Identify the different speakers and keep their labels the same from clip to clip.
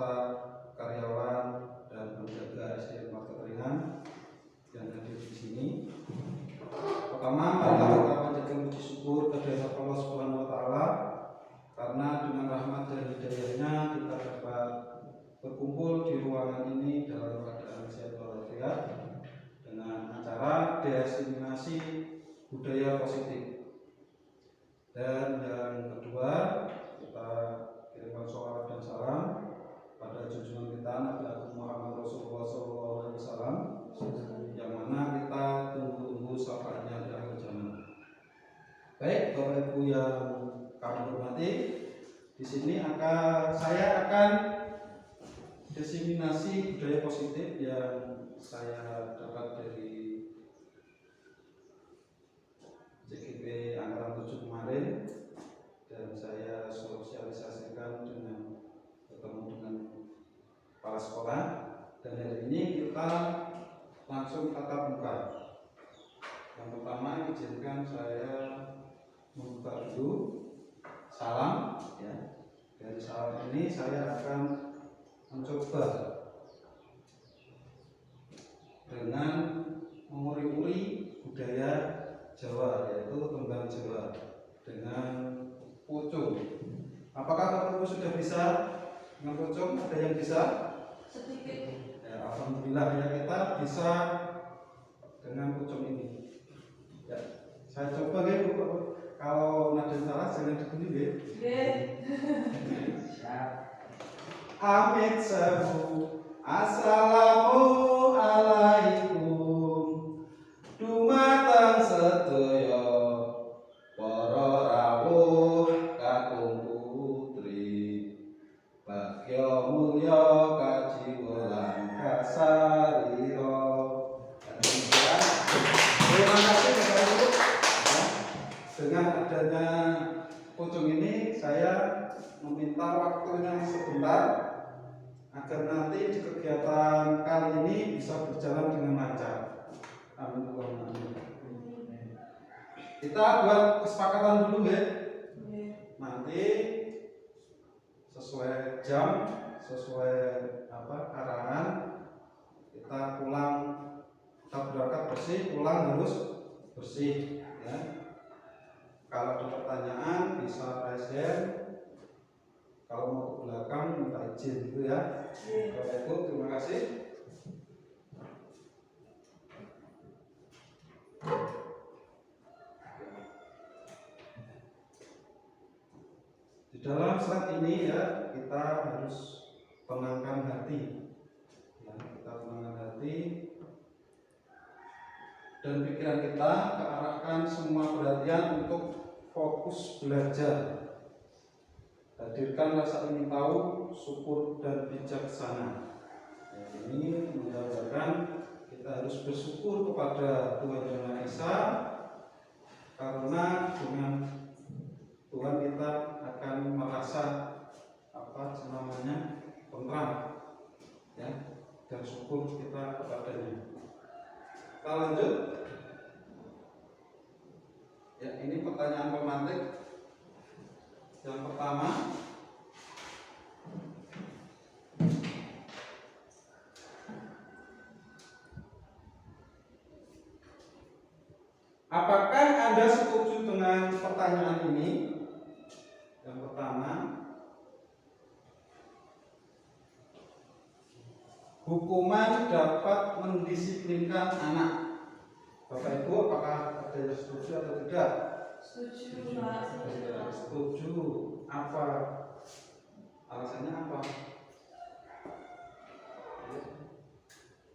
Speaker 1: beserta karyawan dan penjaga SDN Partai Ringan yang hadir di sini. Pertama, mari kita panjatkan puji syukur kehadirat Allah Subhanahu wa taala karena dengan rahmat dan hidayahnya kita dapat berkumpul di ruangan ini dalam keadaan sehat walafiat dengan acara diseminasi budaya positif. Dan yang kedua, kita kirimkan sholawat dan salam pada junjungan kita Nabi Agung Muhammad Rasulullah SAW, yang mana kita tunggu-tunggu syafaatnya di akhir zaman. Baik, Bapak Ibu yang kami hormati, di sini saya akan diseminasi budaya positif yang saya dapat dari CGP Angkatan 7 kemarin, dan saya sosialisasikan dengan bertemu dengan kepala sekolah. Dan hari ini kita langsung tatap muka. Yang pertama, izinkan saya membuka dulu salam ya. Dari salam ini saya akan mencoba dengan menguri-uri budaya Jawa, yaitu tembang Jawa dengan pucung. Apakah Bapak Ibu sudah bisa dengan pucung? Ada yang bisa? Sedikit. Ya, alhamdulillah ya, kita bisa dengan pucung ini. Ya, saya coba ya Bu. Kalau ada salah jangan dibeli ya. Siap. Amit sabu. Assalamualaikum. Dumateng sedaya para rawuh kakung putri, bagya mulya kajiwelan kasarira. Terima kasih Bapak Ibu. Dengan adanya pucung ini, saya meminta waktunya sebentar agar nanti di kegiatan kali ini bisa berjalan dengan lancar. Amin. Kita buat kesepakatan dulu ya. Nanti sesuai jam, sesuai arahan, kita pulang, kita berangkat bersih, pulang harus bersih ya. Kalau ada pertanyaan bisa raise hand. Kalau mau ke belakang minta izin gitu ya. Bapak Ibu, terima kasih. Di dalam saat ini ya, kita harus tenangkan hati ya, kita tenangkan hati dan pikiran kita, kearahkan semua perhatian untuk fokus belajar. Hadirkan rasa ingin tahu, syukur dan bijaksana. Ya, ini menggambarkan kita harus bersyukur kepada Tuhan Yang Maha Esa, karena dengan Tuhan kita akan merasa tentram ya, dan syukur kita kepadanya. Kita lanjut ya, ini pertanyaan pemantik yang pertama. Apakah Anda setuju dengan pertanyaan ini? Yang pertama, hukuman dapat mendisiplinkan anak. Bapak Ibu, apakah ada yang setuju atau tidak?
Speaker 2: Setuju, Pak.
Speaker 1: Setuju. Apa alasannya apa?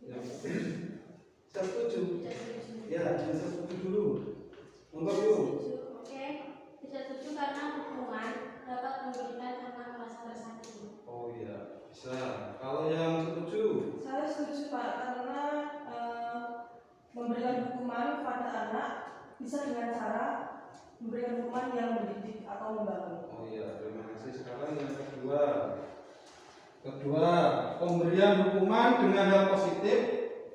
Speaker 1: Ya. Saya setuju. Ya, saya setuju dulu. Untuk dulu.
Speaker 3: Oke, bisa setuju karena hukuman dapat memberikan anak merasa tersakiti.
Speaker 1: Oh iya, bisa. Kalau yang setuju?
Speaker 2: Saya setuju Pak, karena memberikan hukuman pada anak bisa dengan cara memberikan hukuman yang mendidik atau membangun.
Speaker 1: Oh iya, terima kasih. Sekarang yang kedua. Pemberian hukuman dengan hal positif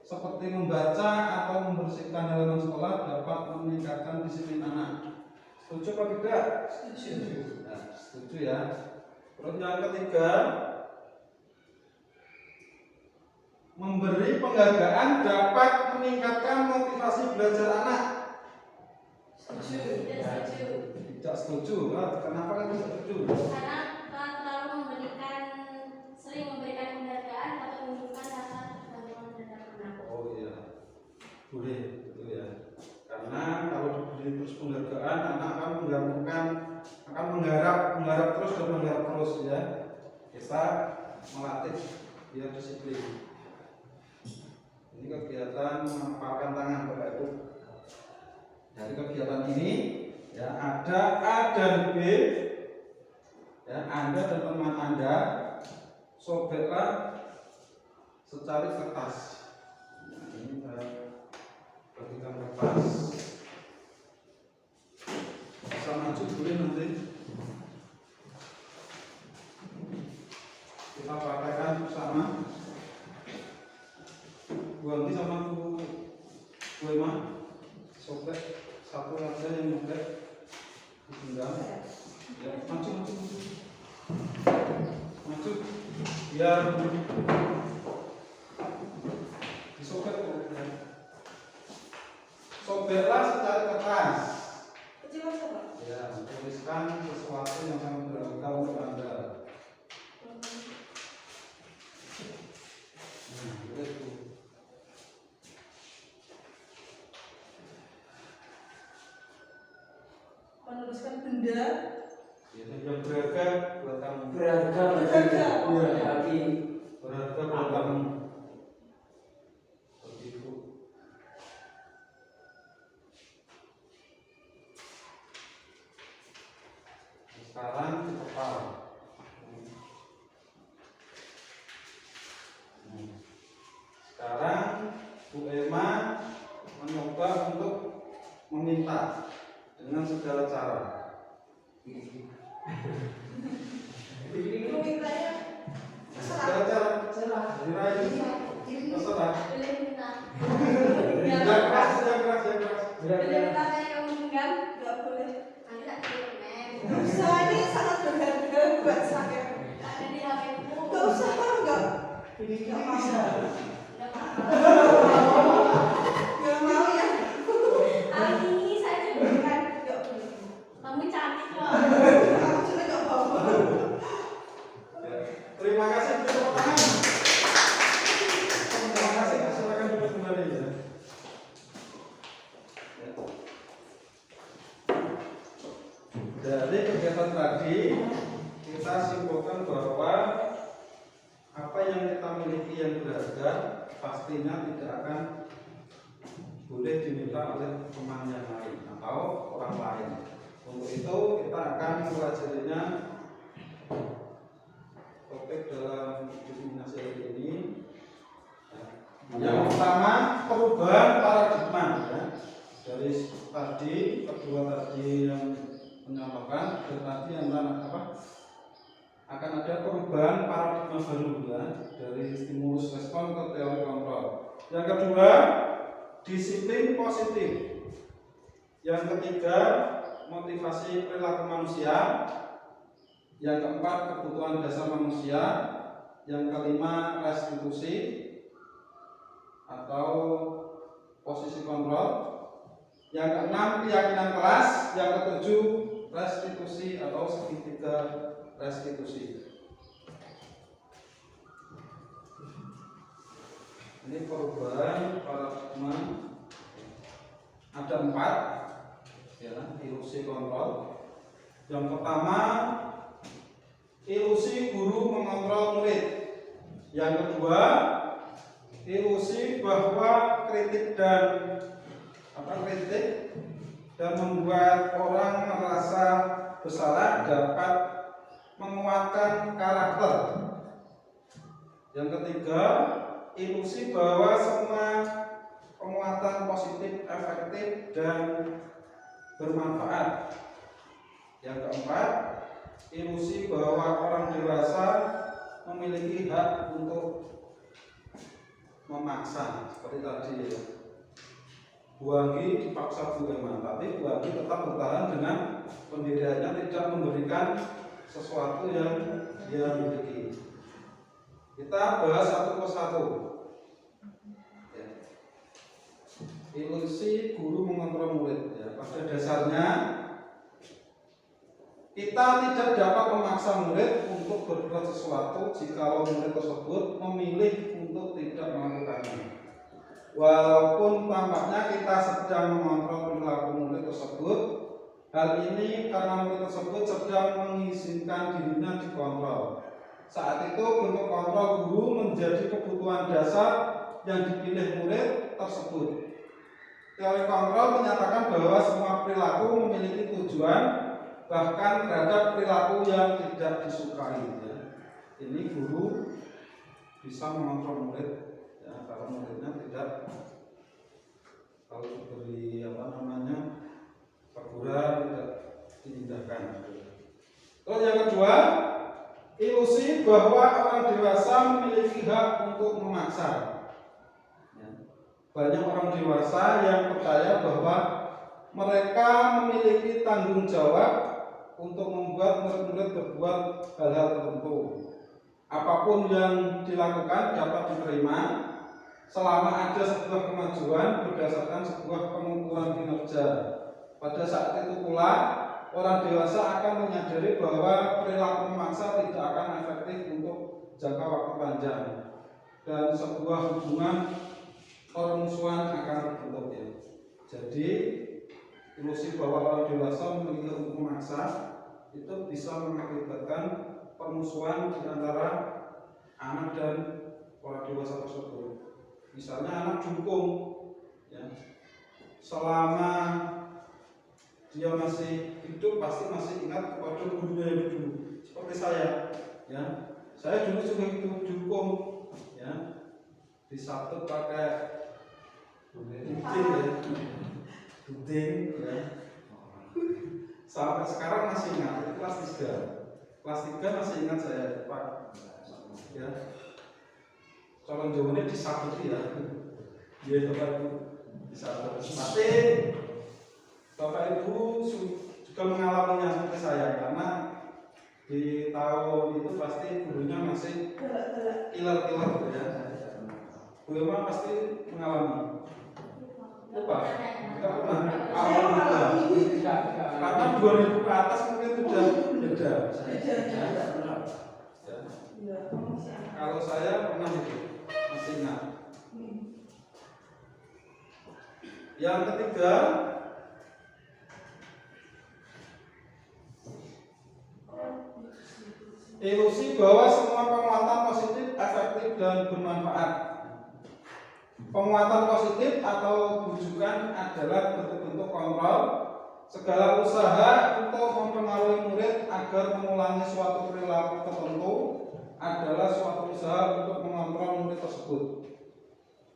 Speaker 1: seperti membaca atau membersihkan halaman sekolah dapat meningkatkan disiplin anak. Setuju apa tidak?
Speaker 2: Setuju.
Speaker 1: Nah, setuju ya. Terus yang ketiga, memberi penghargaan dapat meningkatkan motivasi belajar anak.
Speaker 2: Setuju.
Speaker 3: Tidak setuju.
Speaker 1: Tidak setuju. Kenapa kan tidak setuju?
Speaker 3: Karena terlalu sering memberikan penghargaan atau menunjukkan rasa ketergantungan terhadap anak.
Speaker 1: Oh iya, boleh, betul ya. Karena kalau diberi terus penghargaan, anak akan menggantungkan, akan mengharap terus dan mengharap terus ya. Kita melatih biar disiplin. Ini kegiatan menempatkan tangan Bapak Ibu. Dari kegiatan ini ya ada A dan B. Ya, Anda dan teman Anda sobeklah secari kertas. Nah, ini saya bagikan kertas. Bisa maju boleh nanti. Kita praktekkan bersama. Buang ini sama Bu Emma. Sobek satu aja yang sobek. Ditinggal. Ya, maju. Biar disobek. Sobeklah secara kertas.
Speaker 2: Kecil apa?
Speaker 1: Ya, tuliskan sesuatu yang sangat berharga untuk Anda. Nah, itu.
Speaker 2: Menuliskan benda
Speaker 1: Yang berharga buat kamu.
Speaker 4: Berharga bagi
Speaker 1: Berharga buat kamu. Begitu. Sekarang kepala. Sekarang Bu Emma mencoba untuk meminta dengan segala cara.
Speaker 2: lu mintanya
Speaker 1: Segala cara. Diraih. Terserah.
Speaker 3: Boleh minta.
Speaker 1: Yang keras.
Speaker 3: Boleh minta saya kamu genggam.
Speaker 2: nggak boleh.
Speaker 3: Nanti tak kirim.
Speaker 2: Nggak usah, ini sangat berharga buat saya.
Speaker 3: Ada di HP-ku.
Speaker 2: Nggak usah, nggak.
Speaker 4: ini
Speaker 2: Nggak mau.
Speaker 3: Nggak apa-apa.
Speaker 2: Nggak mau ya.
Speaker 3: Ini saya tunjukkan.
Speaker 2: Nggak boleh.
Speaker 3: Kamu cantik kok.
Speaker 2: Aku juga nggak mau.
Speaker 1: Ya. Terima kasih tepuk tangan. Terima kasih. Silakan duduk kembali ya. Dari kegiatan tadi kita simpulkan bahwa apa yang kita miliki yang berharga pastinya tidak akan boleh diminta oleh teman yang lain atau orang lain. Untuk itu kita akan mempelajarinya topik dalam diskriminasi hari ini. Yang pertama perubahan paradigma ya. Dari tadi kedua tadi yang menyampaikan dan tadi yang apa akan ada perubahan paradigma baru ya, dari stimulus respon ke teori kontrol. Yang kedua disiplin positif. Yang ketiga motivasi perilaku manusia. Yang keempat kebutuhan dasar manusia. Yang kelima restitusi atau posisi kontrol. Yang keenam keyakinan kelas. Yang ketujuh restitusi atau segitiga restitusi. Ini perubahan paradigma ada 4 ya, ilusi kontrol. Yang pertama ilusi guru mengontrol murid. Yang kedua ilusi bahwa kritik dan membuat orang merasa bersalah dapat menguatkan karakter. Yang ketiga ilusi bahwa semua penguatan positif efektif dan bermanfaat. Yang keempat ilusi bahwa orang dewasa memiliki hak untuk memaksa seperti tadi ya. Bu Anggi dipaksa Bu Emma, tapi Bu Anggi tetap bertahan dengan pendiriannya, tidak memberikan sesuatu yang dia miliki. Kita bahas satu persatu. Ya. Ilusi guru mengontrol murid. Ya. Pada dasarnya kita tidak dapat memaksa murid untuk berbuat sesuatu jika murid tersebut memilih untuk tidak melakukannya. Walaupun tampaknya kita sedang mengontrol perilaku murid tersebut, hal ini karena murid tersebut sedang mengizinkan dirinya dikontrol. Saat itu bentuk kontrol guru menjadi kebutuhan dasar yang dipilih murid tersebut. Teori kontrol menyatakan bahwa semua perilaku memiliki tujuan, bahkan terhadap perilaku yang tidak disukai. Ya. Ini guru bisa mengontrol murid, ya, kalau muridnya tidak, kalau diberi teguran tidak diindahkan. Terus yang kedua, ilusi bahwa orang dewasa memiliki hak untuk memaksa. Ya. Banyak orang dewasa yang percaya bahwa mereka memiliki tanggung jawab untuk membuat murid-murid berbuat hal-hal tertentu. Apapun yang dilakukan dapat diterima selama ada sebuah kemajuan berdasarkan sebuah pengukuran kinerja. Pada saat itu pula, orang dewasa akan menyadari bahwa perilaku memaksa tidak akan efektif untuk jangka waktu panjang dan sebuah hubungan permusuhan akan terbentuk. Ya. Jadi ilusi bahwa orang dewasa memiliki untuk memaksa itu bisa mengakibatkan permusuhan di antara anak dan orang dewasa tersebut. Misalnya anak jungkung, ya, selama dia masih hidup pasti masih ingat kepada gurunya yang dulu. Seperti saya, ya, saya dulu juga hidup jungkung, ya, disabet pakai gunting, ya, gunting, ya. Sampai sekarang masih ingat, itu kelas 3. Kelas 3 masih ingat saya, Pak. Ya. Calon jawabannya disabet ya. Dia Bapak Ibu disabet. Pasti Bapak Ibu juga mengalaminya seperti saya karena di tahun itu pasti gurunya masih kiler-kiler gitu ya. Bu Irma pasti mengalami. Lupa? Enggak pernah. Karena 2000 ke atas mungkin sudah beda. Ya. Kalau saya pernah itu masih ingat. Yang ketiga, ilusi bahwa semua penguatan positif efektif dan bermanfaat. Penguatan positif atau bujukan adalah bentuk-bentuk kontrol. Segala usaha untuk mempengaruhi murid agar mengulangi suatu perilaku tertentu adalah suatu usaha untuk mengontrol murid tersebut.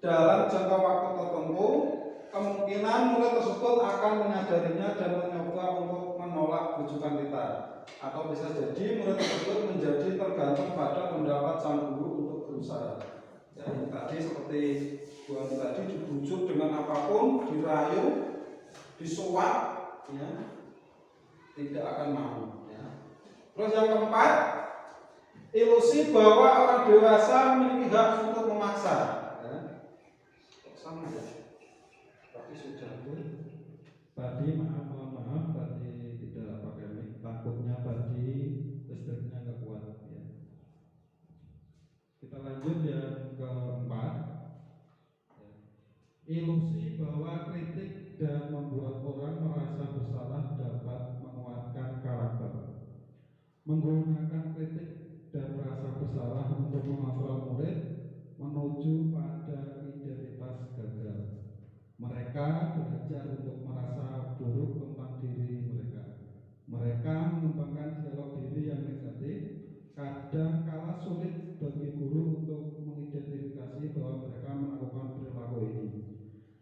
Speaker 1: Dalam jangka waktu tertentu, kemungkinan murid tersebut akan menyadarinya dan mencoba untuk menolak bujukan kita. Atau bisa jadi murid tersebut menjadi tergantung pada pendapat sang guru untuk berusaha. Ya, ini tadi seperti Bu Ani tadi dibujuk dengan apapun, dirayu, disuap, ya, tidak akan mau. Ya. Terus yang keempat, ilusi bahwa orang dewasa memiliki hak untuk memaksa. Ya. Sama ya. Tapi sudah tadi mohon maaf tadi tidak pakai mic, takutnya tadi listriknya nggak kuat. Ya. Kita lanjut yang keempat. Ilusi bahwa kritik dan membuat orang merasa bersalah dapat menguatkan karakter. Menggunakan kritik dan merasa bersalah untuk mengontrol murid menuju pada identitas gagal. Mereka belajar untuk merasa buruk tentang diri mereka. Mereka mengembangkan dialog diri yang negatif. Kadang kala sulit bagi guru untuk mengidentifikasi bahwa mereka melakukan perilaku ini.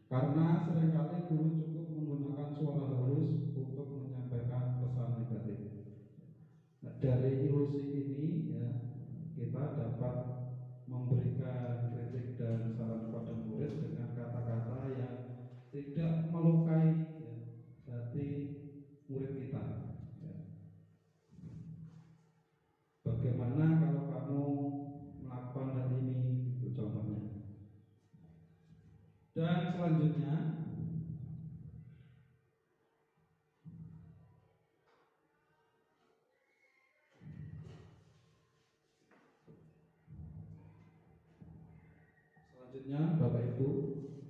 Speaker 1: Karena seringkali guru cukup menggunakan suara halus untuk menyampaikan pesan negatif. Nah, dari ilusi ini ya, kita dapat memberikan kritik dan saran kepada murid dengan kata-kata yang tidak melukai ya, hati murid kita. Ya. Bagaimana kalau kamu melakukan hal ini? Itu contohnya. Selanjutnya Bapak Ibu,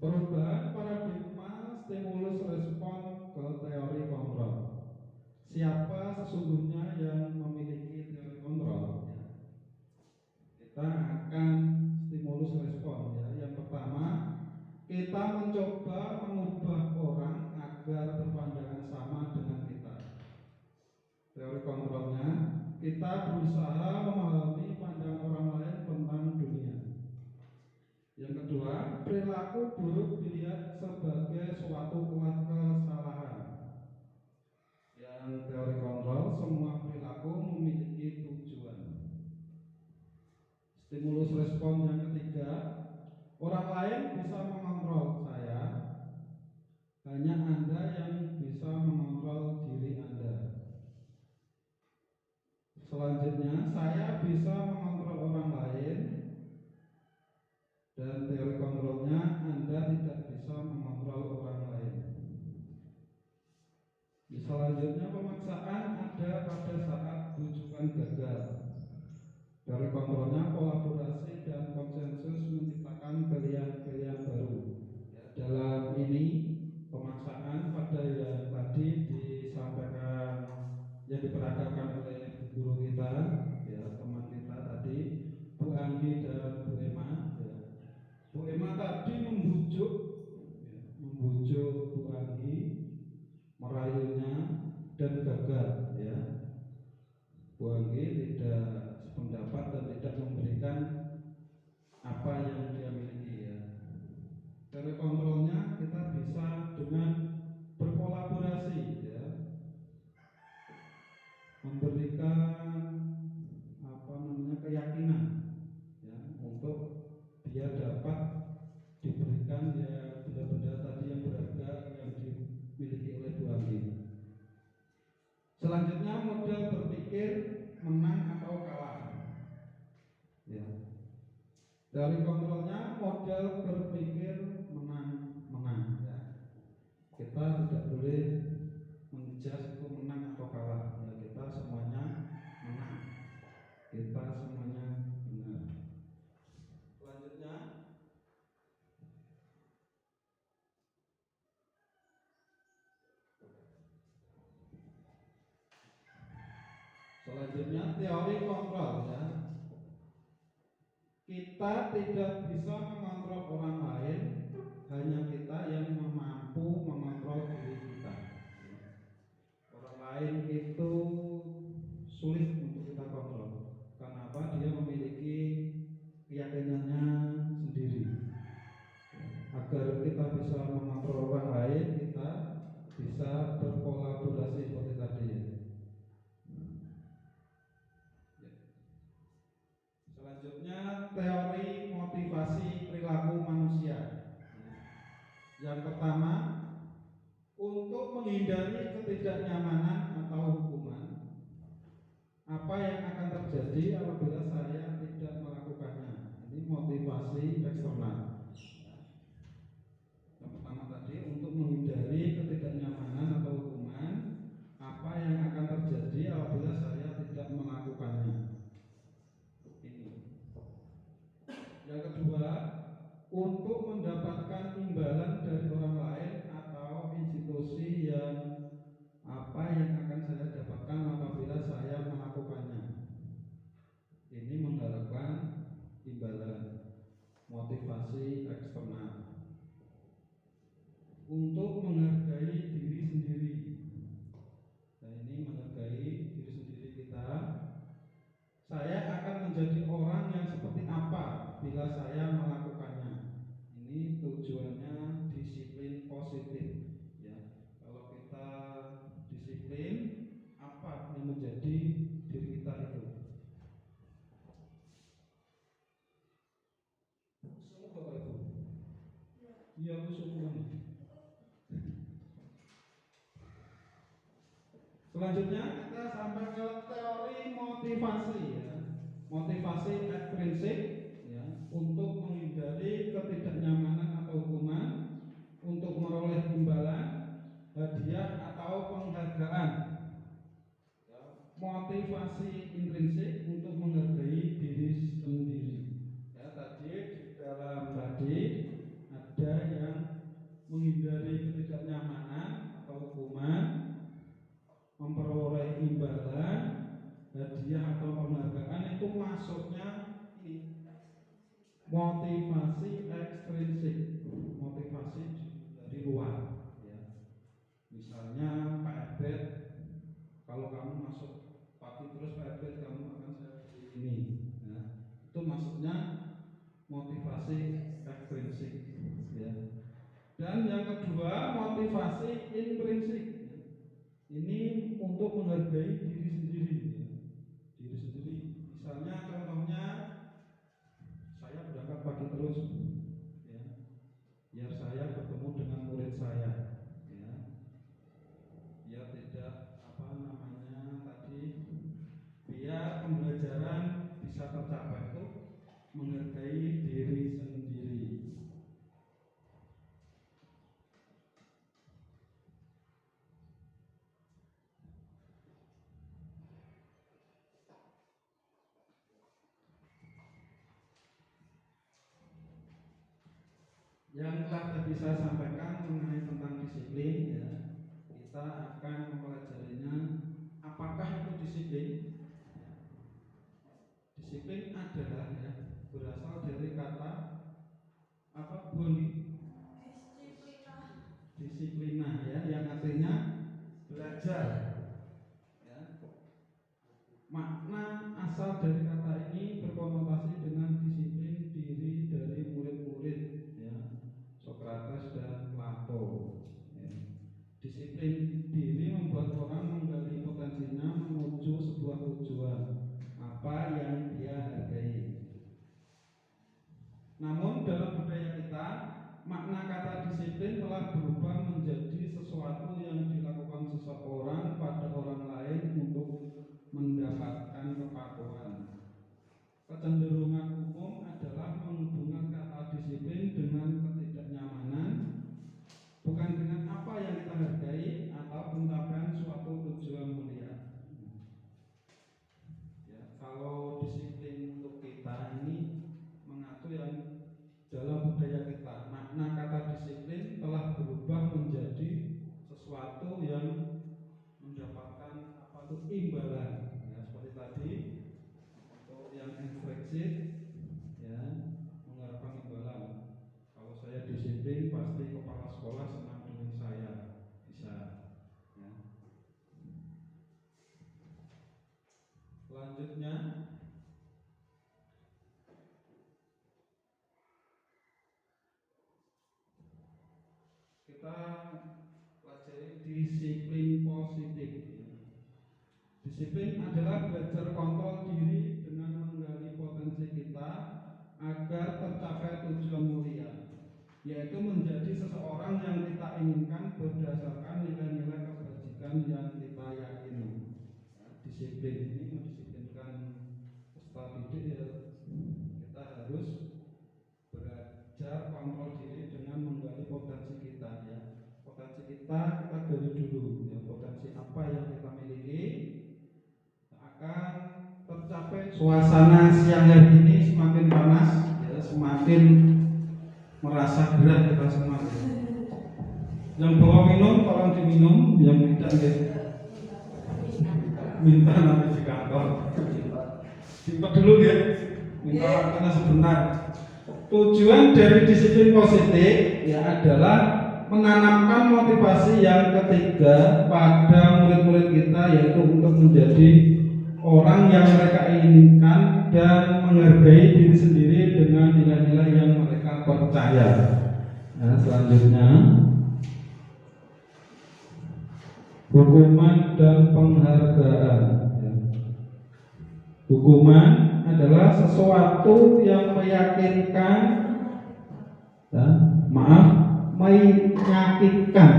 Speaker 1: perubahan paradigma stimulus respon ke teori kontrol. Siapa sesungguhnya yang memiliki teori kontrol? Ya. Kita akan stimulus respon ya. Yang pertama, kita mencoba mengubah orang agar berpandangan sama dengan kita. Teori kontrolnya, kita berusaha memahami pandangan orang lain tentang dunia. Yang kedua, perilaku buruk dilihat sebagai suatu kesalahan. Yang teori kontrol, semua perilaku memiliki tujuan. Stimulus respon yang ketiga, orang lain bisa mengontrol saya, hanya Anda yang bisa mengontrol diri Anda. Selanjutnya, saya bisa mengontrol orang lain, dan teori kontrolnya Anda tidak bisa mengontrol orang lain. Selanjutnya, pemaksaan ada pada saat bujukan gagal. Teori kontrolnya kolaborasi dan konsensus menciptakan pilihan-pilihan baru. Ya, dalam ini pemaksaan pada yang tadi disampaikan, yang diperagakan oleh guru kita, ya, teman kita tadi, Bu Anggi dan Bu Emma. Ya. Bu Emma tadi membujuk Bu Anggi, merayunya dan gagal. Ya. Bu Anggi tidak sependapat dan tidak memberikan apa yang dia miliki. Ya. Teori kontrolnya kita bisa dengan berkolaborasi, ya, memberikan keyakinan, ya, untuk dia dapat diberikan ya benda-benda tadi yang berharga yang dimiliki oleh Bu Anggi. Selanjutnya, model berpikir menang atau kalah. Ya. Teori kontrolnya model berpikir menang. Ya. Kita tidak boleh menjudge itu menang atau kalah. Ya, kita semuanya menang. Kita semuanya benar. Selanjutnya teori kontrol, ya. Kita tidak bisa mengontrol orang lain, hanya kita yang mampu mengontrol diri kita. Orang lain itu sulit untuk kita kontrol. Kenapa? Dia memiliki keyakinannya sendiri. Agar kita bisa mengontrol orang lain, kita bisa berkolaborasi seperti tadi. Selanjutnya, teori motivasi perilaku manusia. Yang pertama, untuk menghindari ketidaknyamanan atau hukuman, apa yang akan terjadi apabila saya tidak melakukannya? Ini motivasi eksternal. Yang pertama tadi, untuk menghindari ketidaknyamanan atau hukuman, apa yang akan terjadi apabila saya tidak melakukannya? Yang kedua, untuk mendapatkan imbalan dari orang lain atau institusi yang apa yang akan saya dapatkan apabila saya melakukannya. Ini mengharapkan imbalan, motivasi eksternal. Untuk menghargai diri sendiri. Nah, ini menghargai diri sendiri kita. Saya akan menjadi orang yang seperti apa bila saya melakukannya. Ini tujuannya disiplin positif, ya. Kalau kita disiplin, apa yang menjadi diri kita itu? Semua Bapak Ibu. Iya, semua. Selanjutnya kita sampai ke teori motivasi, ya. Motivasi ekstrinsik, ya, untuk menghindari ketidaknyamanan atau hukuman, untuk meroleh imbalan, hadiah atau penghargaan. Ya. Motivasi intrinsik untuk menghargai diri sendiri. Ya, tadi di dalam tadi masuknya ini motivasi ekstrinsik, motivasi dari luar ya. Misalnya Pak Ebet, kalau kamu masuk pagi terus Pak Ebet, kamu akan saya beli ini ya. Itu maksudnya motivasi ekstrinsik ya. Dan yang kedua motivasi intrinsik ya. Ini untuk menghargai diri sendiri ya. Diri sendiri. Misalnya contohnya saya berangkat pagi terus ya, biar saya bertemu dengan murid saya ya, biar tidak biar pembelajaran bisa tercapai itu menghargai diri sendiri. Yang tadi saya sampaikan mengenai tentang disiplin ya, kita akan mempelajarinya. Apakah itu disiplin? Disiplin adalah ya, berasal dari kata apa, Boni? Disiplina ya, yang artinya belajar ya. Makna asal dari kata ini berkonotasi dengan disiplin diri dari murid-murid ya, Sokrates dan Plato ya. Disiplin diri membuat orang menggali potensinya menuju sebuah tujuan apa yang dia hargai. Namun dalam budaya kita, makna kata disiplin telah berubah menjadi sesuatu yang dilakukan seseorang pada orang lain untuk mendapatkan kepatuhan. Kecenderungan umum adalah menghubungkan kata disiplin dengan ketidaknyamanan, bukan dengan apa yang kita hargai atau pencapaian suatu tujuan mulia. Ya, kalau disiplin untuk kita ini mengatur yang dalam budaya kita, makna kata disiplin telah berubah menjadi sesuatu yang mendapatkan apa itu imbalan. Ya, seperti tadi untuk yang ekstreksif ya, mengharapkan imbalan. Kalau saya disiplin pasti kepala sekolah senang dengan saya, bisa ya. Selanjutnya kita pelajari disiplin positif. Disiplin adalah belajar kontrol diri dengan menggali potensi kita agar tercapai tujuan mulia, yaitu menjadi seseorang yang kita inginkan berdasarkan nilai-nilai kebajikan yang kita yakini. Disiplin ini mendisiplinkan peserta didik ya, kita harus belajar kontrol diri dengan menggali potensi kita ya. Potensi kita gali dulu ya, potensi apa yang kita miliki akan tercapai. Suasana siang hari ini semakin panas ya, semakin merasa gerah kita semua ya. Yang bawa minum tolong diminum, yang tidak ya, minta notifikator simpan dulu ya, minta karena sebentar. Tujuan dari disiplin positif ya adalah menanamkan motivasi yang ketiga pada murid-murid kita, yaitu untuk menjadi orang yang mereka inginkan dan menghargai diri sendiri dengan nilai-nilai yang mereka percaya. Nah, selanjutnya hukuman dan penghargaan. Hukuman adalah sesuatu yang meyakinkan, menyakitkan,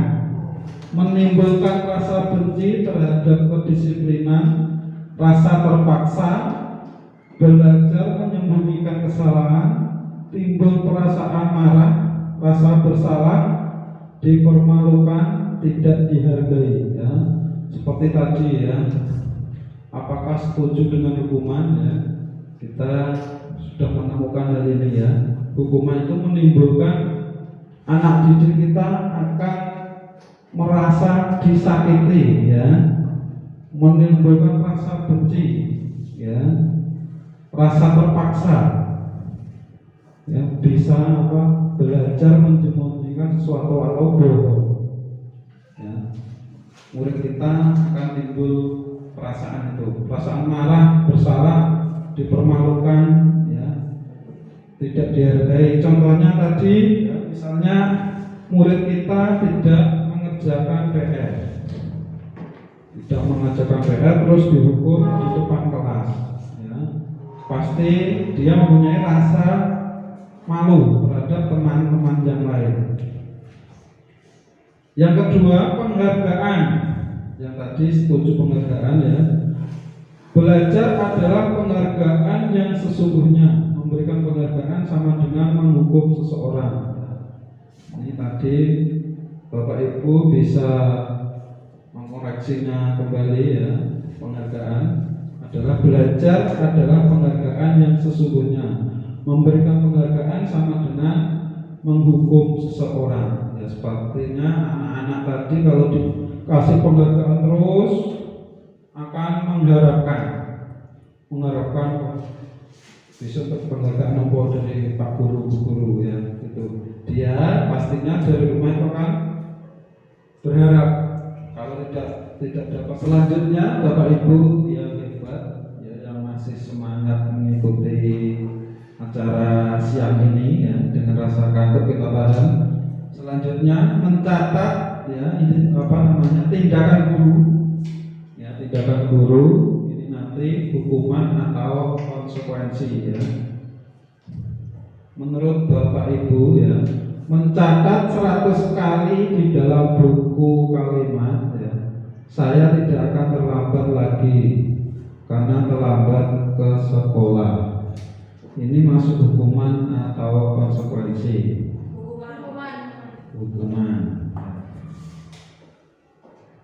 Speaker 1: menimbulkan rasa benci terhadap kedisiplinan, rasa terpaksa, belajar menyembunyikan kesalahan, timbul perasaan marah, rasa bersalah, dipermalukan, tidak dihargai ya. Seperti tadi ya, apakah setuju dengan hukuman ya? Kita sudah menemukan hal ini ya. Hukuman itu menimbulkan anak didik kita akan merasa disakiti ya, menimbulkan rasa benci ya. rasa terpaksa, ya, bisa belajar menjemukan sesuatu atau bohong. Ya. Murid kita akan timbul perasaan itu, perasaan marah, bersalah, dipermalukan, ya, tidak dihargai. Contohnya tadi, ya, misalnya murid kita tidak mengerjakan PR, terus dihukum di depan kelas, ya, pasti dia mempunyai rasa malu terhadap teman-teman yang lain. Yang kedua, penghargaan. Yang tadi setuju penghargaan, ya. Belajar adalah penghargaan yang sesungguhnya. Memberikan penghargaan sama dengan menghukum seseorang. Ini tadi Bapak Ibu bisa mengkoreksinya kembali, ya. Penghargaan adalah belajar adalah penghargaan yang sesungguhnya. Memberikan penghargaan sama dengan menghukum seseorang. Ya, sepertinya anak-anak tadi kalau dikasih penghargaan terus akan mengharapkan bisa penghargaan nomor dari Pak Guru, ya, gitu. Dia pastinya dari rumah itu kan berharap kalau tidak dapat selanjutnya Bapak Ibu yang hebat, ya, yang masih semangat mengikuti acara siang ini, ya, dengan rasa kantuk kita tahan. Selanjutnya mencatat, ya, ini tindakan guru, ya, tindakan guru ini nanti hukuman atau konsekuensi, ya. Menurut Bapak Ibu, ya, mencatat 100 kali di dalam buku kalimat, ya, saya tidak akan terlambat lagi karena terlambat ke sekolah. Ini masuk hukuman atau konsekuensi? Hukuman.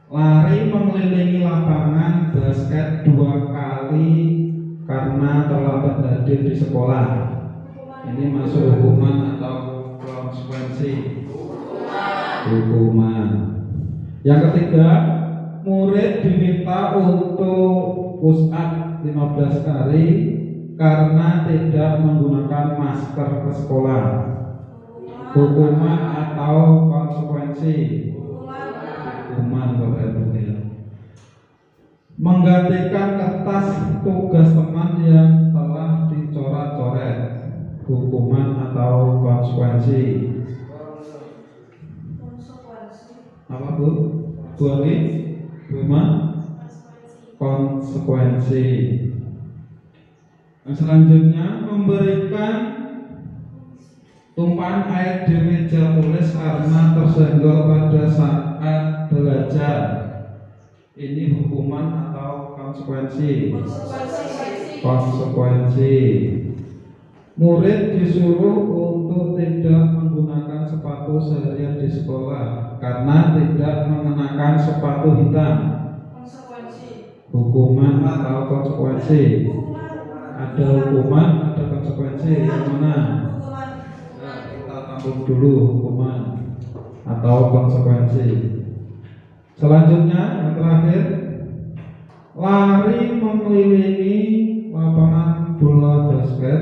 Speaker 1: Lari mengelilingi lapangan basket 2 kali karena terlambat hadir di sekolah. Ini masuk hukuman atau konsekuensi? Hukuman. Yang ketiga, murid diminta untuk push up 15 kali karena tidak menggunakan masker ke sekolah. Hukuman atau konsekuensi? Hukuman, Bapak Ibu, ya. Menggantikan kertas tugas teman yang telah dicoret-coret. Hukuman atau konsekuensi? Apa, Bu? Bu Ani? Bu Ima? Konsekuensi. Selanjutnya, memberikan tumpahan air di meja tulis karena tersenggol pada saat belajar. Ini hukuman atau konsekuensi? Konsekuensi. Murid disuruh untuk tidak menggunakan sepatu seharian di sekolah karena tidak mengenakan sepatu hitam. Hukuman atau konsekuensi? Ada hukuman, ada konsekuensi. Yang mana? Nah, kita tampung dulu hukuman atau konsekuensi. Selanjutnya, yang terakhir, lari mengelilingi lapangan bola basket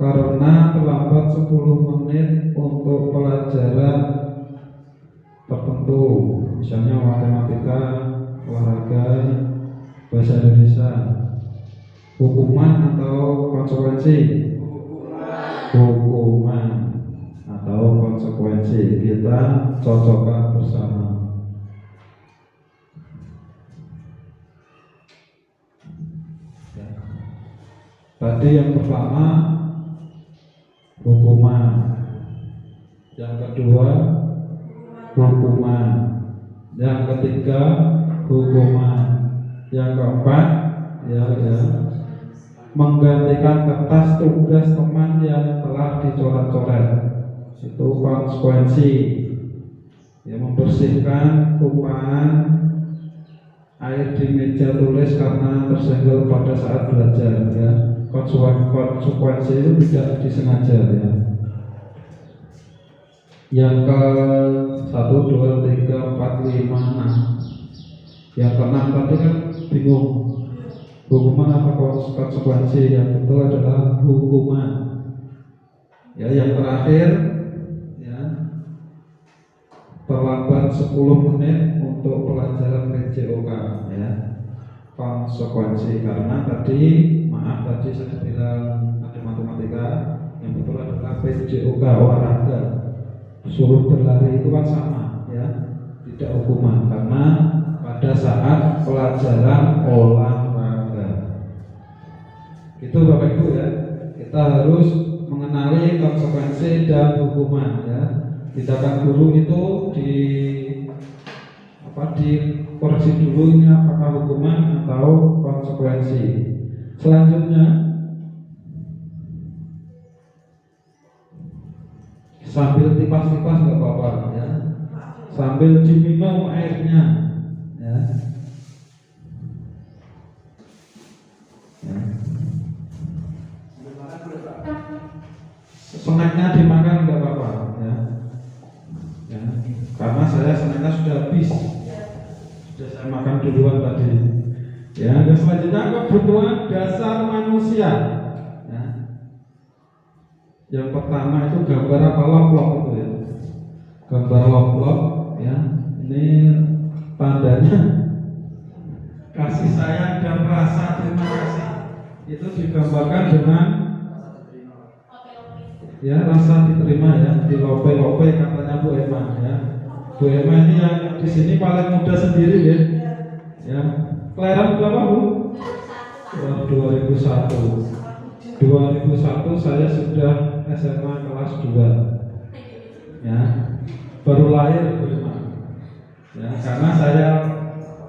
Speaker 1: karena terlambat 10 menit untuk pelajaran tertentu, misalnya matematika, olahraga, bahasa Indonesia. Hukuman atau konsekuensi? Hukuman atau konsekuensi. Kita cocokkan bersama. Tadi yang pertama hukuman, yang kedua hukuman, yang ketiga hukuman, yang keempat menggantikan kertas tugas teman yang telah dicoret-coret. Itu konsekuensi. Ya, membersihkan tumpahan air di meja tulis karena tersenggol pada saat belajar, ya. Konsekuensi itu tidak disengaja, ya. Yang ke 1, 2, 3, 4, 5, 6. Yang ke-6 tadi kan bingung. Hukuman apa konsekuensi? Yang betul adalah hukuman. Ya, yang terakhir, ya, terlambat 10 menit untuk pelajaran PJOK, ya. Konsekuensi karena tadi saya bilang ada matematika, yang betul adalah PJOK, olahraga. Suruh berlari itu kan sama, ya, tidak hukuman karena pada saat pelajaran olahraga. Itu Bapak Ibu, ya, kita harus mengenali konsekuensi dan hukuman, ya. Tindakan guru itu dikoreksi dulu, ini apakah hukuman atau konsekuensi. Selanjutnya, sambil tipas-tipas nggak apa-apa, ya, sambil diminum airnya, ya. Snacknya dimakan nggak apa-apa, ya. Ya, karena saya snacknya sudah habis, sudah saya makan duluan tadi. Ya, dan selanjutnya kebutuhan dasar manusia. Ya. Yang pertama itu gambar apa, loplok itu, ya. Gambar loplok, ya. Ini tandanya kasih sayang dan rasa terima kasih. Itu digambarkan dengan, ya, rasa diterima, ya, di lope-lope katanya Bu Emma, ya. Bu Emma ini yang di sini paling muda sendiri, ya. Ya. Kelahiran berapa, Bu? 2001. 2001 saya sudah SMA kelas 2. Ya. Baru lahir Bu Emma. Ya, karena saya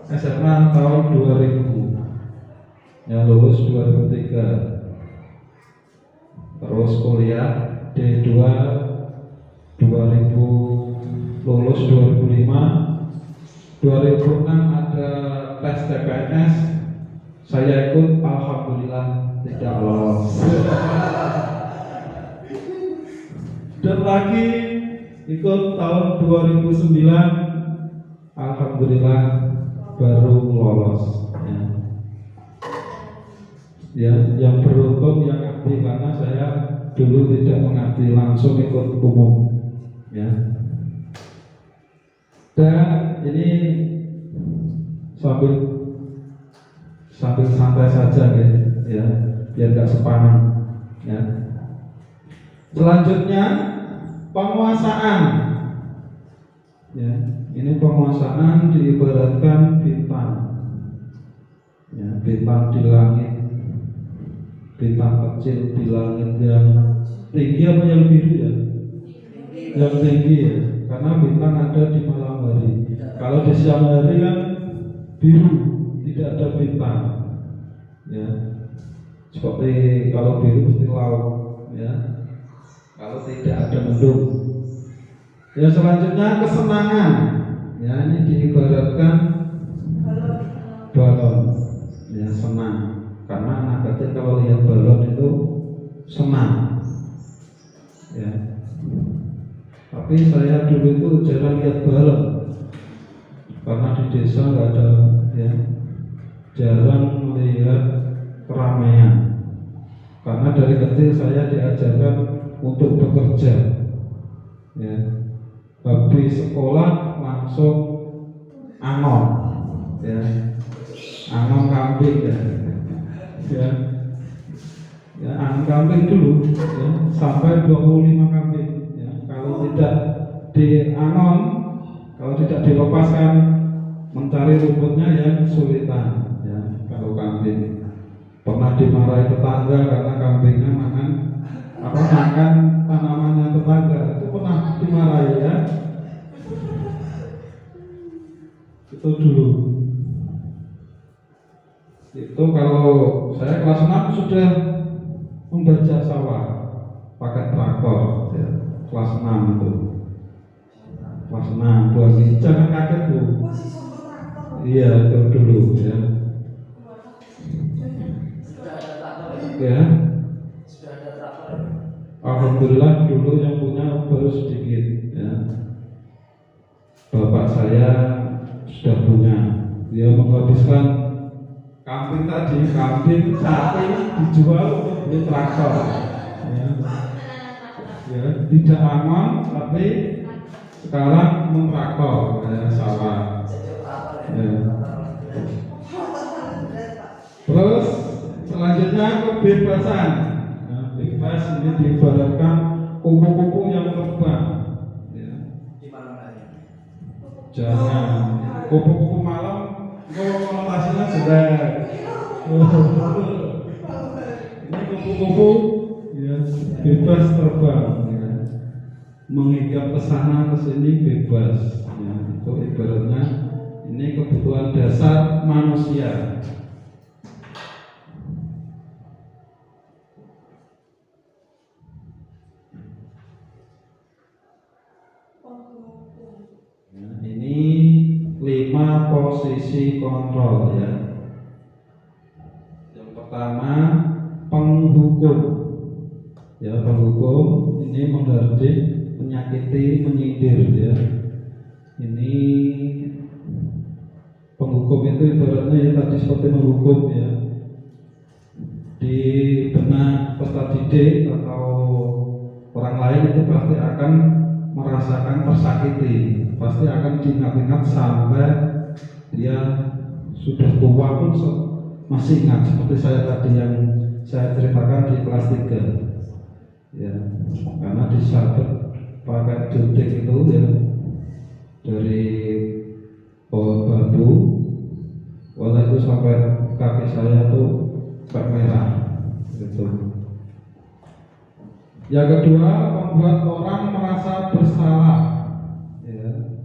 Speaker 1: SMA tahun 2000. Ya, lulus 2003. Terus kuliah D2 2000, lulus 2005. 2006 ada tes CPNS, saya ikut, alhamdulillah tidak lolos. Dan lagi ikut tahun 2009, alhamdulillah baru lolos. Ya, yang beruntung yang aktif, karena saya dulu tidak mengabdi, langsung ikut umum, ya. Dan ini sambil santai saja, ya, biar nggak sepanang, ya. Selanjutnya penguasaan, ya. Ini penguasaan diibaratkan bintang, ya, bintang di langit, bintang kecil di langit yang tinggi apa yang biru, ya? Yang tinggi, ya, karena bintang ada di malam hari. Kalau di siang hari kan biru, tidak ada bintang, ya. Seperti kalau biru pasti laut, ya. Kalau tidak ada mendung. Ya, selanjutnya kesenangan, ya, ini diibaratkan balon, ya, senang. Karena anak kecil kalau lihat balon itu senang, ya. Tapi saya dulu itu jarang lihat balon, karena di desa nggak ada, ya, jarang melihat keramaian. Karena dari kecil saya diajarkan untuk bekerja, ya. Habis sekolah langsung anom, ya, anom kambing, ya. Ya, anom kambing dulu, ya, sampai 25 kambing, ya. Kalau tidak dianom, kalau tidak dilepaskan, mencari rumputnya yang kesulitan, ya. Kalau kambing pernah dimarahi tetangga karena kambingnya makan tanamannya tetangga, itu pernah dimarahi, ya. Itu dulu. Itu kalau saya kelas 6 sudah membaca sawah pakai traktor, ya. Kelas 6 itu. Kelas 6, Bu Agi, jangan kaget, Bu. Iya, itu dulu, ya. Ya. Alhamdulillah dulu yang punya baru sedikit, ya. Bapak saya sudah punya. Dia menghabiskan kambing tadi, kambing sapi dijual untuk beli traktor. Ya. Ya, tidak aman tapi sekarang mentraktor sawah. Ya. Terus selanjutnya kebebasan. Nah, bebas ini diibaratkan kupu-kupu yang terbang. Ya. Jangan kupu-kupu malam, konotasinya jelek. Ini kupu-kupu ya, bebas terbang. Ya. Menghingap ke sana ke sini bebas. Ya, itu ibaratnya ini kebutuhan dasar manusia. Ya, ini 5 posisi kontrol ya. Yang pertama penghukum. Ya, penghukum ini menghardik, menyakiti, menyindir ya. Ini penghukum itu ibaratnya ya tadi seperti menghukum ya. Di benak peserta didik atau orang lain itu pasti akan merasakan tersakiti, pasti akan diingat-ingat sampai dia sudah tua pun masih ingat, seperti saya tadi yang saya ceritakan di kelas 3 ya, karena disabet pakai jutik itu ya dari pohon bambu, walau itu sampai kaki saya tuh merah gitu. Yang kedua, membuat orang merasa bersalah ya.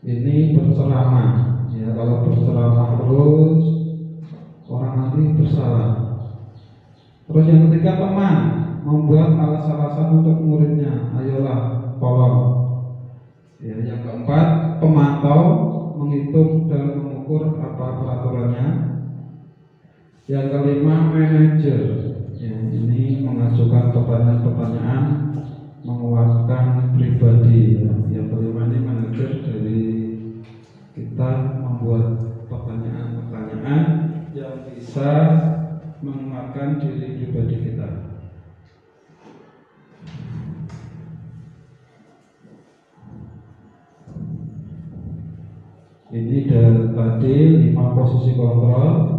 Speaker 1: Ini berceramah ya, kalau berceramah terus orang nanti bersalah. Terus yang ketiga, teman, membuat alasan-alasan untuk muridnya, ayolah tolong ya. Yang keempat, pemantau, menghitung dan mengukur apa peraturannya. Yang kelima, manajer ya, ini mengajukan pertanyaan-pertanyaan, menguatkan pribadi ya. Yang kelima ini manajer, dari kita membuat pertanyaan-pertanyaan yang bisa menguatkan diri pribadi kita. Ini dari tadi 5 posisi kontrol.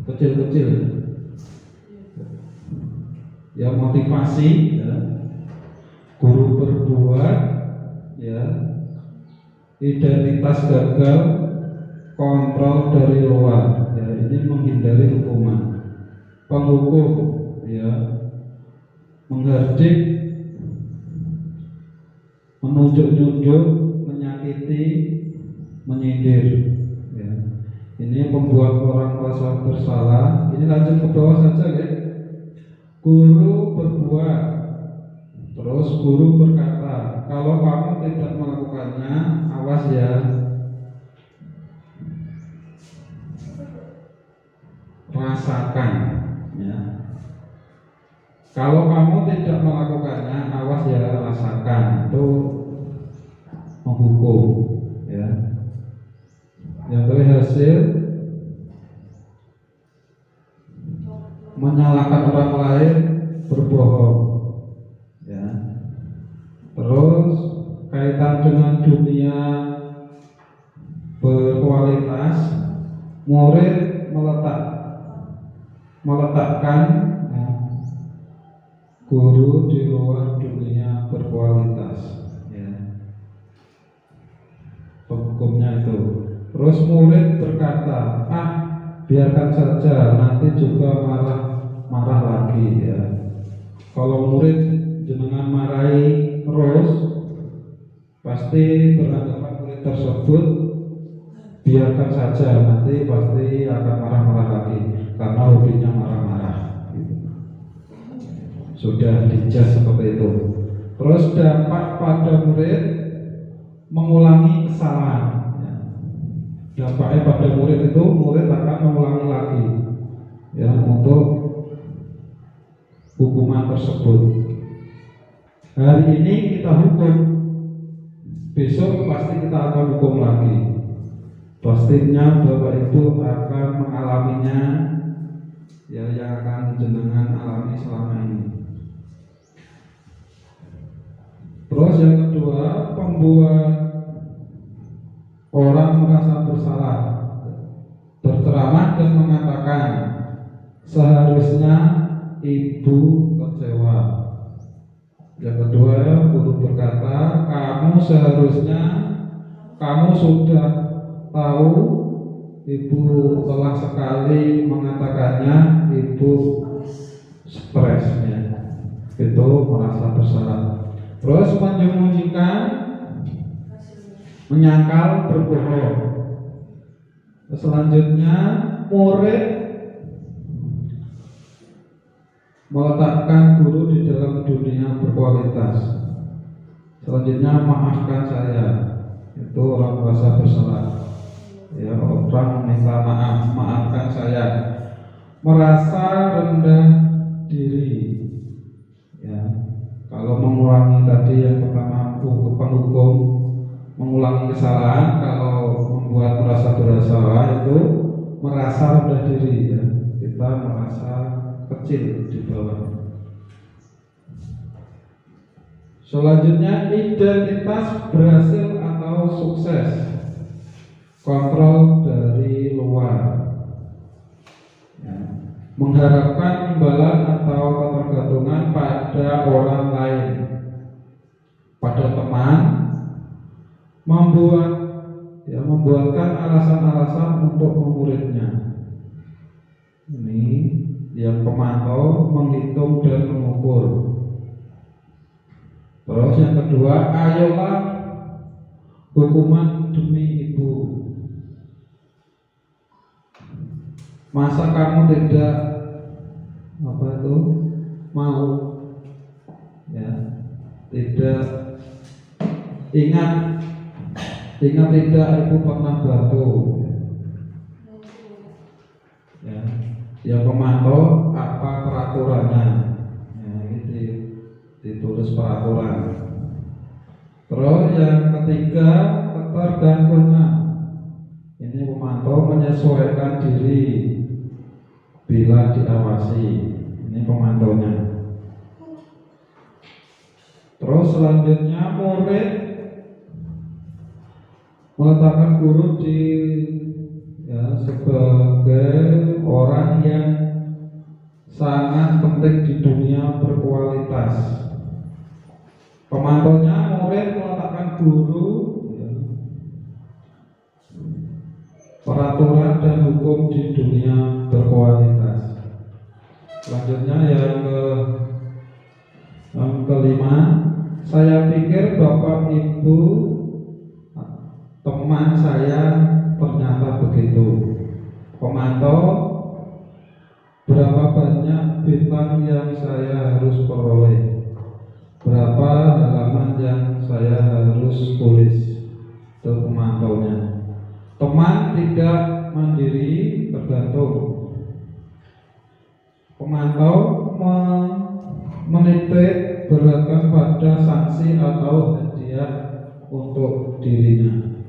Speaker 1: Kecil-kecil ya, motivasi ya, guru berbuat ya, identitas gagal, kontrol dari luar ya, ini menghindari hukuman. Penghukum ya, menghardik, menunjuk-nunjuk, menyakiti, menyindir ya. Ini membuat orang merasa bersalah. Ini lanjut ke bawah saja ya. Guru berbuat, terus guru berkata, kalau kamu tidak melakukannya, awas ya. Rasakan ya. Kalau kamu tidak melakukannya, awas ya, rasakan. Itu menghukum ya. Yang berhasil menyalahkan orang lain, berbohong ya. Terus kaitan dengan dunia berkualitas, murid meletakkan ya, guru di luar dunia berkualitas ya. Hukumnya itu. Terus murid berkata, biarkan saja, nanti juga marah lagi ya. Kalau murid jenengan marahi terus, pasti beranggapan murid tersebut biarkan saja, nanti pasti akan marah-marah lagi, karena hobinya marah-marah gitu. Sudah dijas seperti itu. Terus dampak pada murid mengulangi kesalahan. Dampaknya pada murid itu, murid akan mengulangi lagi ya, untuk hukuman tersebut. Hari ini kita hukum, besok pasti kita akan hukum lagi. Pastinya Bapak Ibu akan mengalaminya, ya, yang akan jenengan alami selama ini. Terus yang kedua, membuat orang merasa bersalah, berceramah dan mengatakan seharusnya ibu kecewa. Yang kedua, guru berkata, kamu sudah tahu, ibu telah sekali mengatakannya, ibu stresnya itu merasa bersalah. Terus menyembunyikan, menyangkal, berbohong. Selanjutnya, murid meletakkan guru di dalam dunia berkualitas. Selanjutnya, maafkan saya, itu orang merasa bersalah. Ya, orang meminta maaf, maafkan saya. Merasa rendah diri. Ya, kalau mengulangi tadi yang pertama, penghukum mengulangi kesalahan, kalau membuat merasa bersalah itu merasa rendah diri. Ya, kita merasa kecil di bawah. Selanjutnya, identitas berhasil atau sukses. Kontrol dari luar. Ya. Mengharapkan imbalan atau ketergantungan pada orang lain, pada teman, membuatkan alasan-alasan untuk memuridnya. Ini yang pemantau, menghitung dan mengukur. Terus yang kedua, ayolah hukuman demi ibu. Masa kamu tidak mau, ya, tidak ingat tidak ibu pernah batu. Ya, dia pemantau apa peraturannya, ya, ini ditulis peraturan. Terus yang ketiga, ketergantungan. Ini pemantau menyesuaikan diri bila diawasi. Ini pemantaunya. Terus selanjutnya, murid meletakkan guru sebagai orang yang sangat penting di dunia berkualitas. Pemantaunya, murid meletakkan guru, peraturan dan hukum di dunia berkualitas. Selanjutnya yang kelima, saya pikir Bapak Ibu teman saya ternyata begitu. Pemantau, berapa banyak bintang yang saya harus peroleh, berapa halaman yang saya harus tulis. Itu pemantaunya. Teman tidak mandiri, tergantung. Pemantau menitik beratkan pada sanksi atau hadiah untuk dirinya.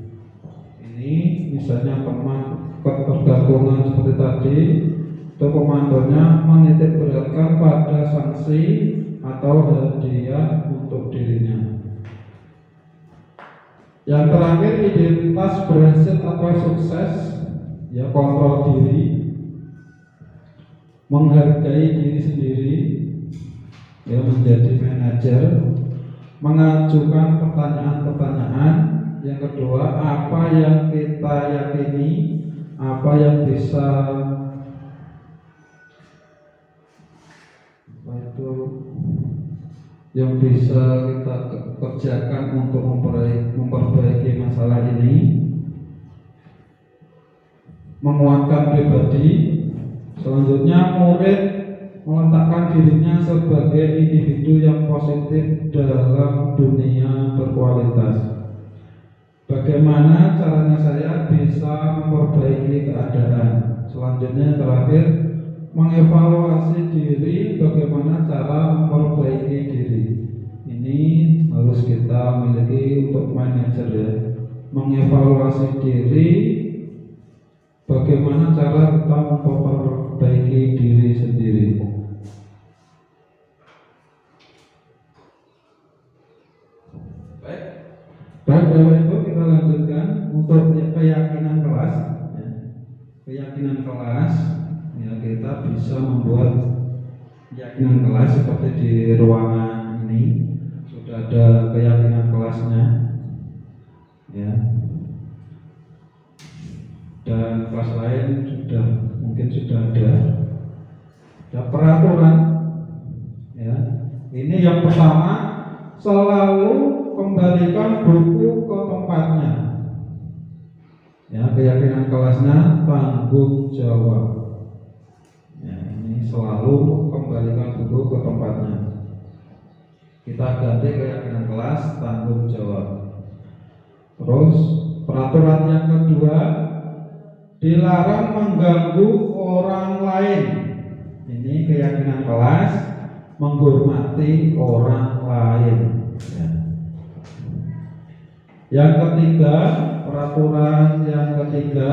Speaker 1: Ini misalnya teman ketergantungan seperti tadi, itu pemantaunya menitik beratkan pada sanksi atau hadiah untuk dirinya. Yang terakhir, identitas berhasil atau sukses, ya, kontrol diri, menghargai diri sendiri, ya, menjadi manajer, mengajukan pertanyaan-pertanyaan. Yang kedua, apa yang kita yakini, apa yang bisa kita kerjakan untuk memperbaiki masalah ini, menguatkan pribadi. Selanjutnya, murid meletakkan dirinya sebagai individu yang positif dalam dunia berkualitas. Bagaimana caranya saya bisa memperbaiki keadaan? Selanjutnya, terakhir, mengevaluasi diri, bagaimana cara memperbaiki diri. Ini harus kita miliki untuk manajer, ya. mengevaluasi diri, bagaimana cara kita memperbaiki diri sendiri. Baik, Bapak Ibu, kita lanjutkan untuk keyakinan kelas. Keyakinan kelas, ya, kita bisa membuat keyakinan kelas seperti di ruangan ini sudah ada keyakinan kelasnya, ya. Dan kelas lain mungkin sudah ada peraturan, ya. Ini yang pertama, selalu kembalikan buku ke tempatnya. Ya, keyakinan kelasnya tanggung jawab. Ya, ini selalu kembalikan buku ke tempatnya. Kita ganti keyakinan kelas tanggung jawab. Terus peraturan yang kedua, dilarang mengganggu orang lain. Ini keyakinan kelas menghormati orang lain. Ya. Yang ketiga, peraturan yang ketiga,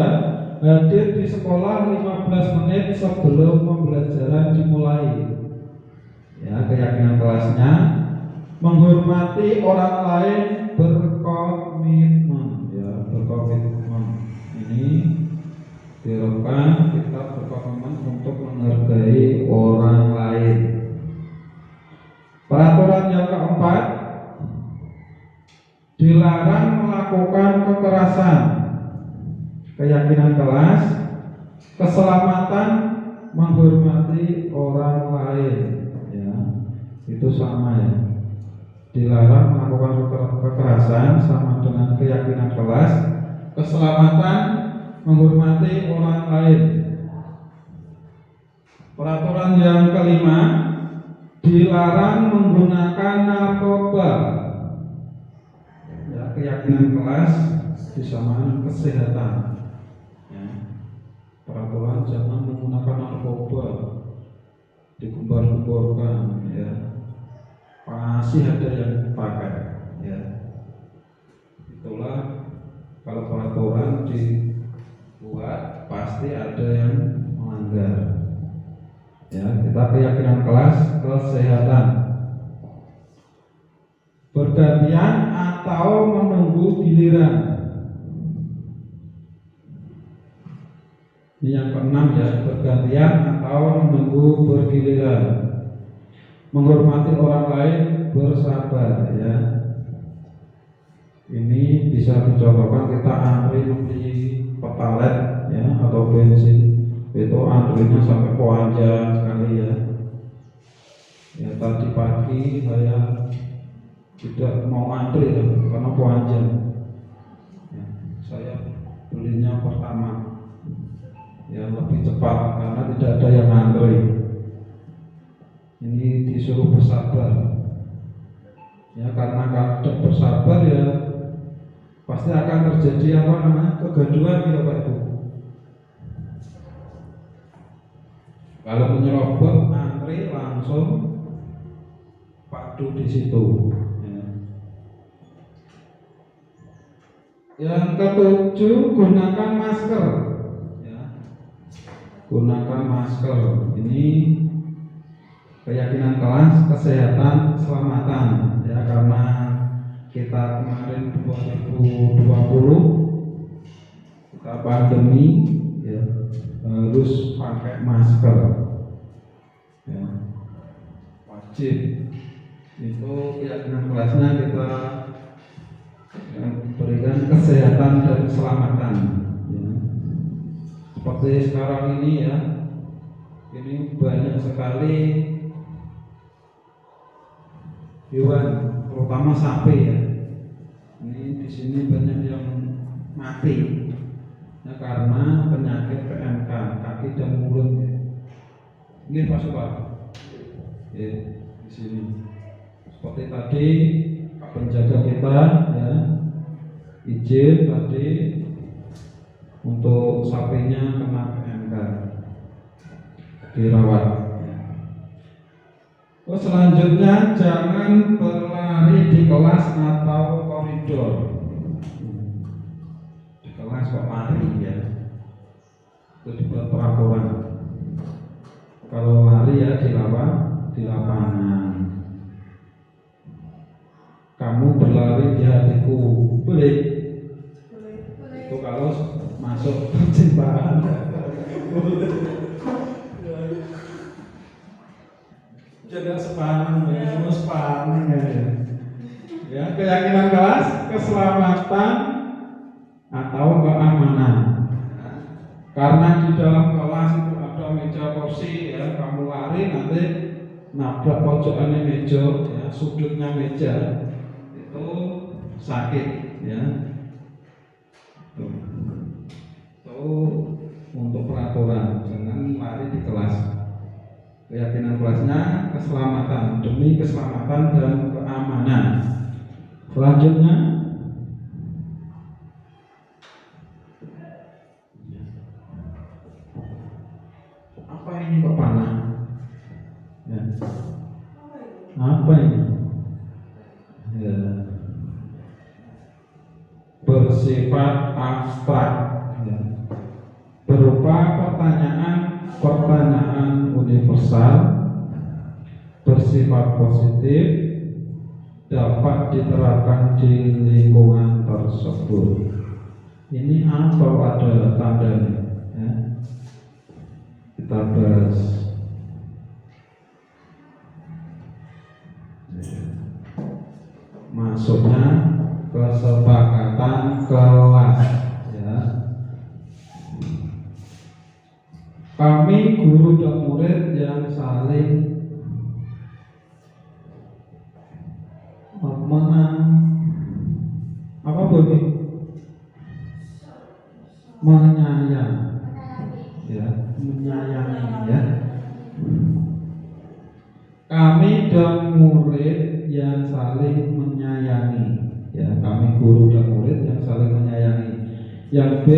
Speaker 1: hadir di sekolah 15 menit sebelum pembelajaran dimulai. Ya, keyakinan kelasnya menghormati orang lain, berkomitmen, ya, berkomitmen. Ini diharapkan kita berkomitmen untuk menghargai orang lain. Peraturan yang keempat, dilarang melakukan kekerasan. Keyakinan kelas, keselamatan, menghormati orang lain, ya, itu sama, ya. Dilarang melakukan kekerasan sama dengan keyakinan kelas, keselamatan, menghormati orang lain. Peraturan yang kelima, dilarang menggunakan narkoba. Keyakinan kelas disamaan kesehatan, ya. Peraturan jangan menggunakan narkoba, digembar-gemborkan, ya. Pasti ada yang pakai, ya. Itulah kalau peraturan dibuat pasti ada yang melanggar, ya. Kita keyakinan kelas kesehatan, bergantian atau menunggu giliran. Ini yang keenam, ya, bergantian atau menunggu bergiliran. Menghormati orang lain, bersabar, ya. Ini bisa dicontohkan kita antri membeli pertalite, ya, atau bensin. Itu antrinya sampai panjang sekali, ya. Ya, tadi pagi saya tidak mau antri, ya, karena panjang, ya, saya belinya pertama, ya, lebih cepat karena tidak ada yang antri. Ini disuruh bersabar, ya, karena kalau tidak bersabar, ya, pasti akan terjadi kegaduhan, ya, Pak Ibu. Kalau menyerobot antri langsung padu di situ. Yang ketujuh, gunakan masker, ya. Gunakan masker. Ini keyakinan kelas kesehatan keselamatan, ya, karena kita kemarin 2020 kita pandemi, ya, harus pakai masker, ya, wajib. Itu keyakinan kelasnya kita berikan kesehatan dan keselamatan, ya. Seperti sekarang ini, ya, ini banyak sekali hewan, terutama sapi, ya. Ini di sini banyak yang mati, ya, karena penyakit PMK kaki dan mulut, ya. Ini Pak Sobat, ya, di sini. Seperti tadi penjaga kita, ya, izin tadi untuk sapinya kena PMK, dirawat. Terus selanjutnya, jangan berlari di kelas atau koridor. berlari ya di lapangan. Kamu berlari di hatiku, boleh? Itu kalau masuk percintaan. Jaga sepaneng, semua sepaneng ya. Keyakinan kelas, keselamatan atau keamanan. Karena di dalam kelas itu ada meja kursi ya, kamu lari nanti nabrak pojokannya meja ya, sudutnya meja itu sakit ya. Itu untuk peraturan, jangan lari di kelas. Keyakinan kelasnya keselamatan, demi keselamatan dan keamanan. Selanjutnya apa ini kok panah? Ya. Apa ini? Ya. Bersifat abstrak ya. Berupa pertanyaan universal, bersifat positif, dapat diterapkan di lingkungan tersebut. Ini apa ada tandanya ya. Kita bahas. Masuknya kesepakatan kelas ya. Kami guru dan murid yang saling menyayang ya, menyayangi ya. Kami dan murid yang saling menyayangi ya, kami guru dan murid yang saling menyayangi. Yang B,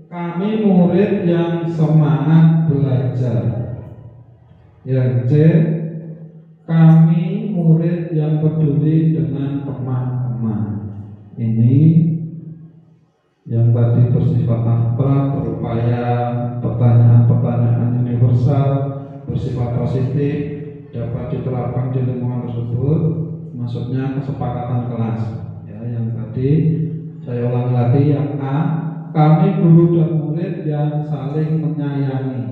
Speaker 1: kami murid yang semangat belajar. Yang C, kami murid yang peduli dengan teman-teman. Ini yang tadi bersifat abstrak, berupaya pertanyaan-pertanyaan universal, bersifat positif, dapat diterapkan di lingkungan tersebut. Maksudnya kesepakatan kelas ya. Yang tadi saya ulangi lagi, yang A, kami guru dan murid yang saling menyayangi.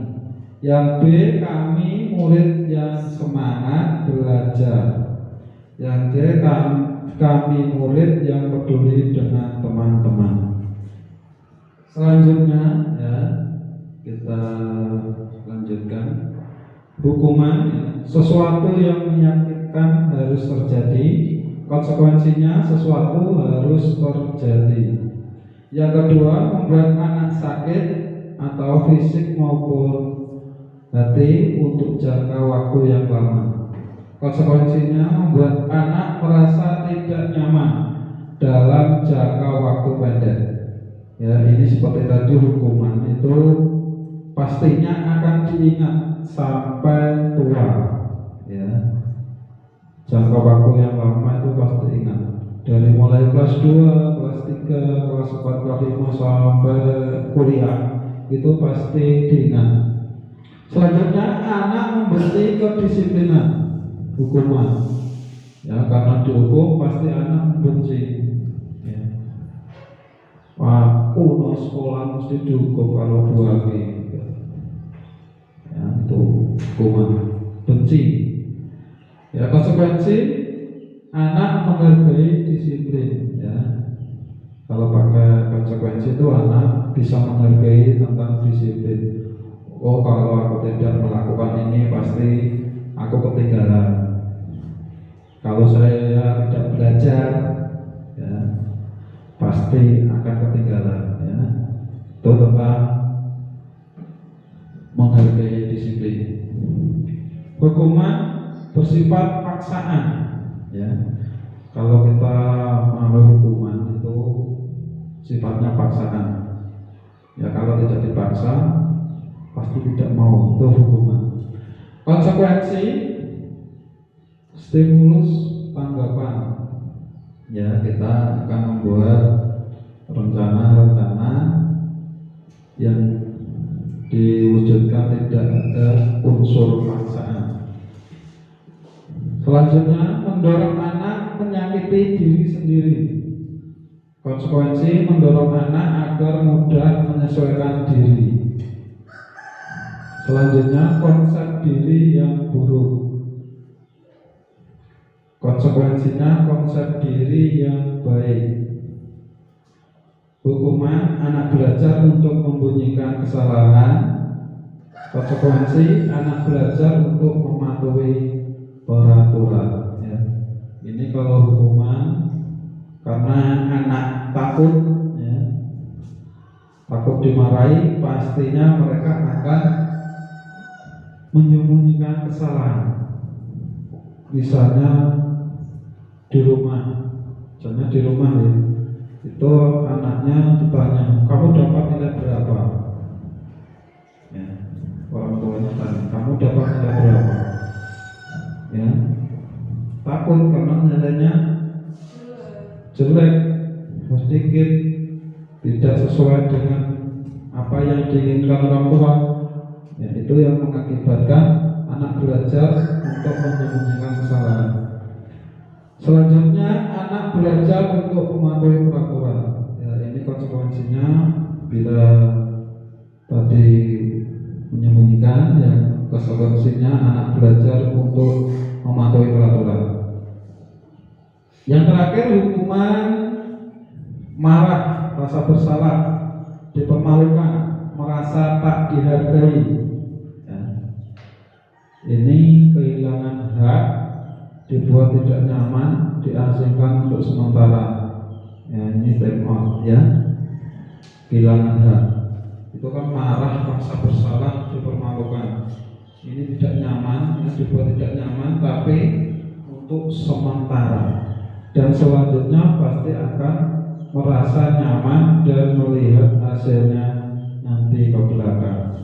Speaker 1: Yang B, kami murid yang semangat belajar. Yang C, kami murid yang peduli dengan teman-teman. Selanjutnya ya, kita lanjutkan. Hukuman ya, sesuatu yang menyakitkan harus terjadi, konsekuensinya sesuatu harus terjadi. Yang kedua, membuat anak sakit atau fisik maupun hati untuk jangka waktu yang lama. Konsekuensinya membuat anak merasa tidak nyaman dalam jangka waktu pendek. Ya, ini seperti tadi, hukuman itu pastinya akan diingat sampai tua. Ya, jangka waktu yang lama itu pasti ingat. Dari mulai kelas 2, kelas 3, kelas 4, kelas 5 sampai kuliah itu pasti diingat. Selanjutnya, anak membenci kedisiplinan, hukuman. Ya, karena dihukum pasti anak membenci. Ya. Aku no sekolah mesti dihukum kalau 2 lagi. Ya, itu hukuman, benci. Ya, konsekuensi anak menghargai disiplin ya. Kalau pakai konsekuensi itu anak bisa menghargai tentang disiplin. Oh, kalau aku tidak melakukan ini pasti aku ketinggalan. Kalau saya tidak belajar ya, pasti akan ketinggalan ya. Itu tentang menghargai disiplin. Hukuman bersifat paksaan ya. Kalau kita mengambil hukuman itu sifatnya paksaan ya. Kalau tidak dipaksa pasti tidak mau, itu hukuman. Konsekuensi, stimulus, tanggapan ya. Kita akan membuat rencana-rencana yang diwujudkan tidak ada unsur paksaan. Selanjutnya, mendorong anak menyakiti diri sendiri. Konsekuensi mendorong anak agar mudah menyesuaikan diri. Selanjutnya, konsep diri yang buruk. Konsekuensinya konsep diri yang baik. Hukuman anak belajar untuk membunyikan kesalahan. Konsekuensi anak belajar untuk mematuhi peraturan. Ya. Ini kalau hukuman karena anak takut, ya, takut dimarahi, pastinya mereka akan menyembunyikan kesalahan. Misalnya di rumah, misalnya di rumah ya, itu anaknya ditanya, kamu dapat nilai berapa? Ya, orang tuanya tanya, kamu dapat nilai berapa? Ya, takut karena nilainya jelek, sedikit, tidak sesuai dengan apa yang diinginkan orang tua. Ya, itu yang mengakibatkan anak belajar untuk menyembunyikan kesalahan. Selanjutnya, anak belajar untuk mematuhi peraturan. Ya, ini konsekuensinya bila tadi menyembunyikan, ya konsekuensinya anak belajar untuk mematuhi peraturan. Yang terakhir, hukuman marah, rasa bersalah, dipermalukan, merasa tak dihargai. Ya. Ini kehilangan hak, dibuat tidak nyaman, diasingkan untuk sementara. Ya, ini time out, ya. Kehilangan hak. Itu kan marah, rasa bersalah, dipermalukan. Ini tidak nyaman, ya, dibuat tidak nyaman, tapi untuk sementara. Dan selanjutnya pasti akan merasa nyaman dan melihat hasilnya nanti ke belakang.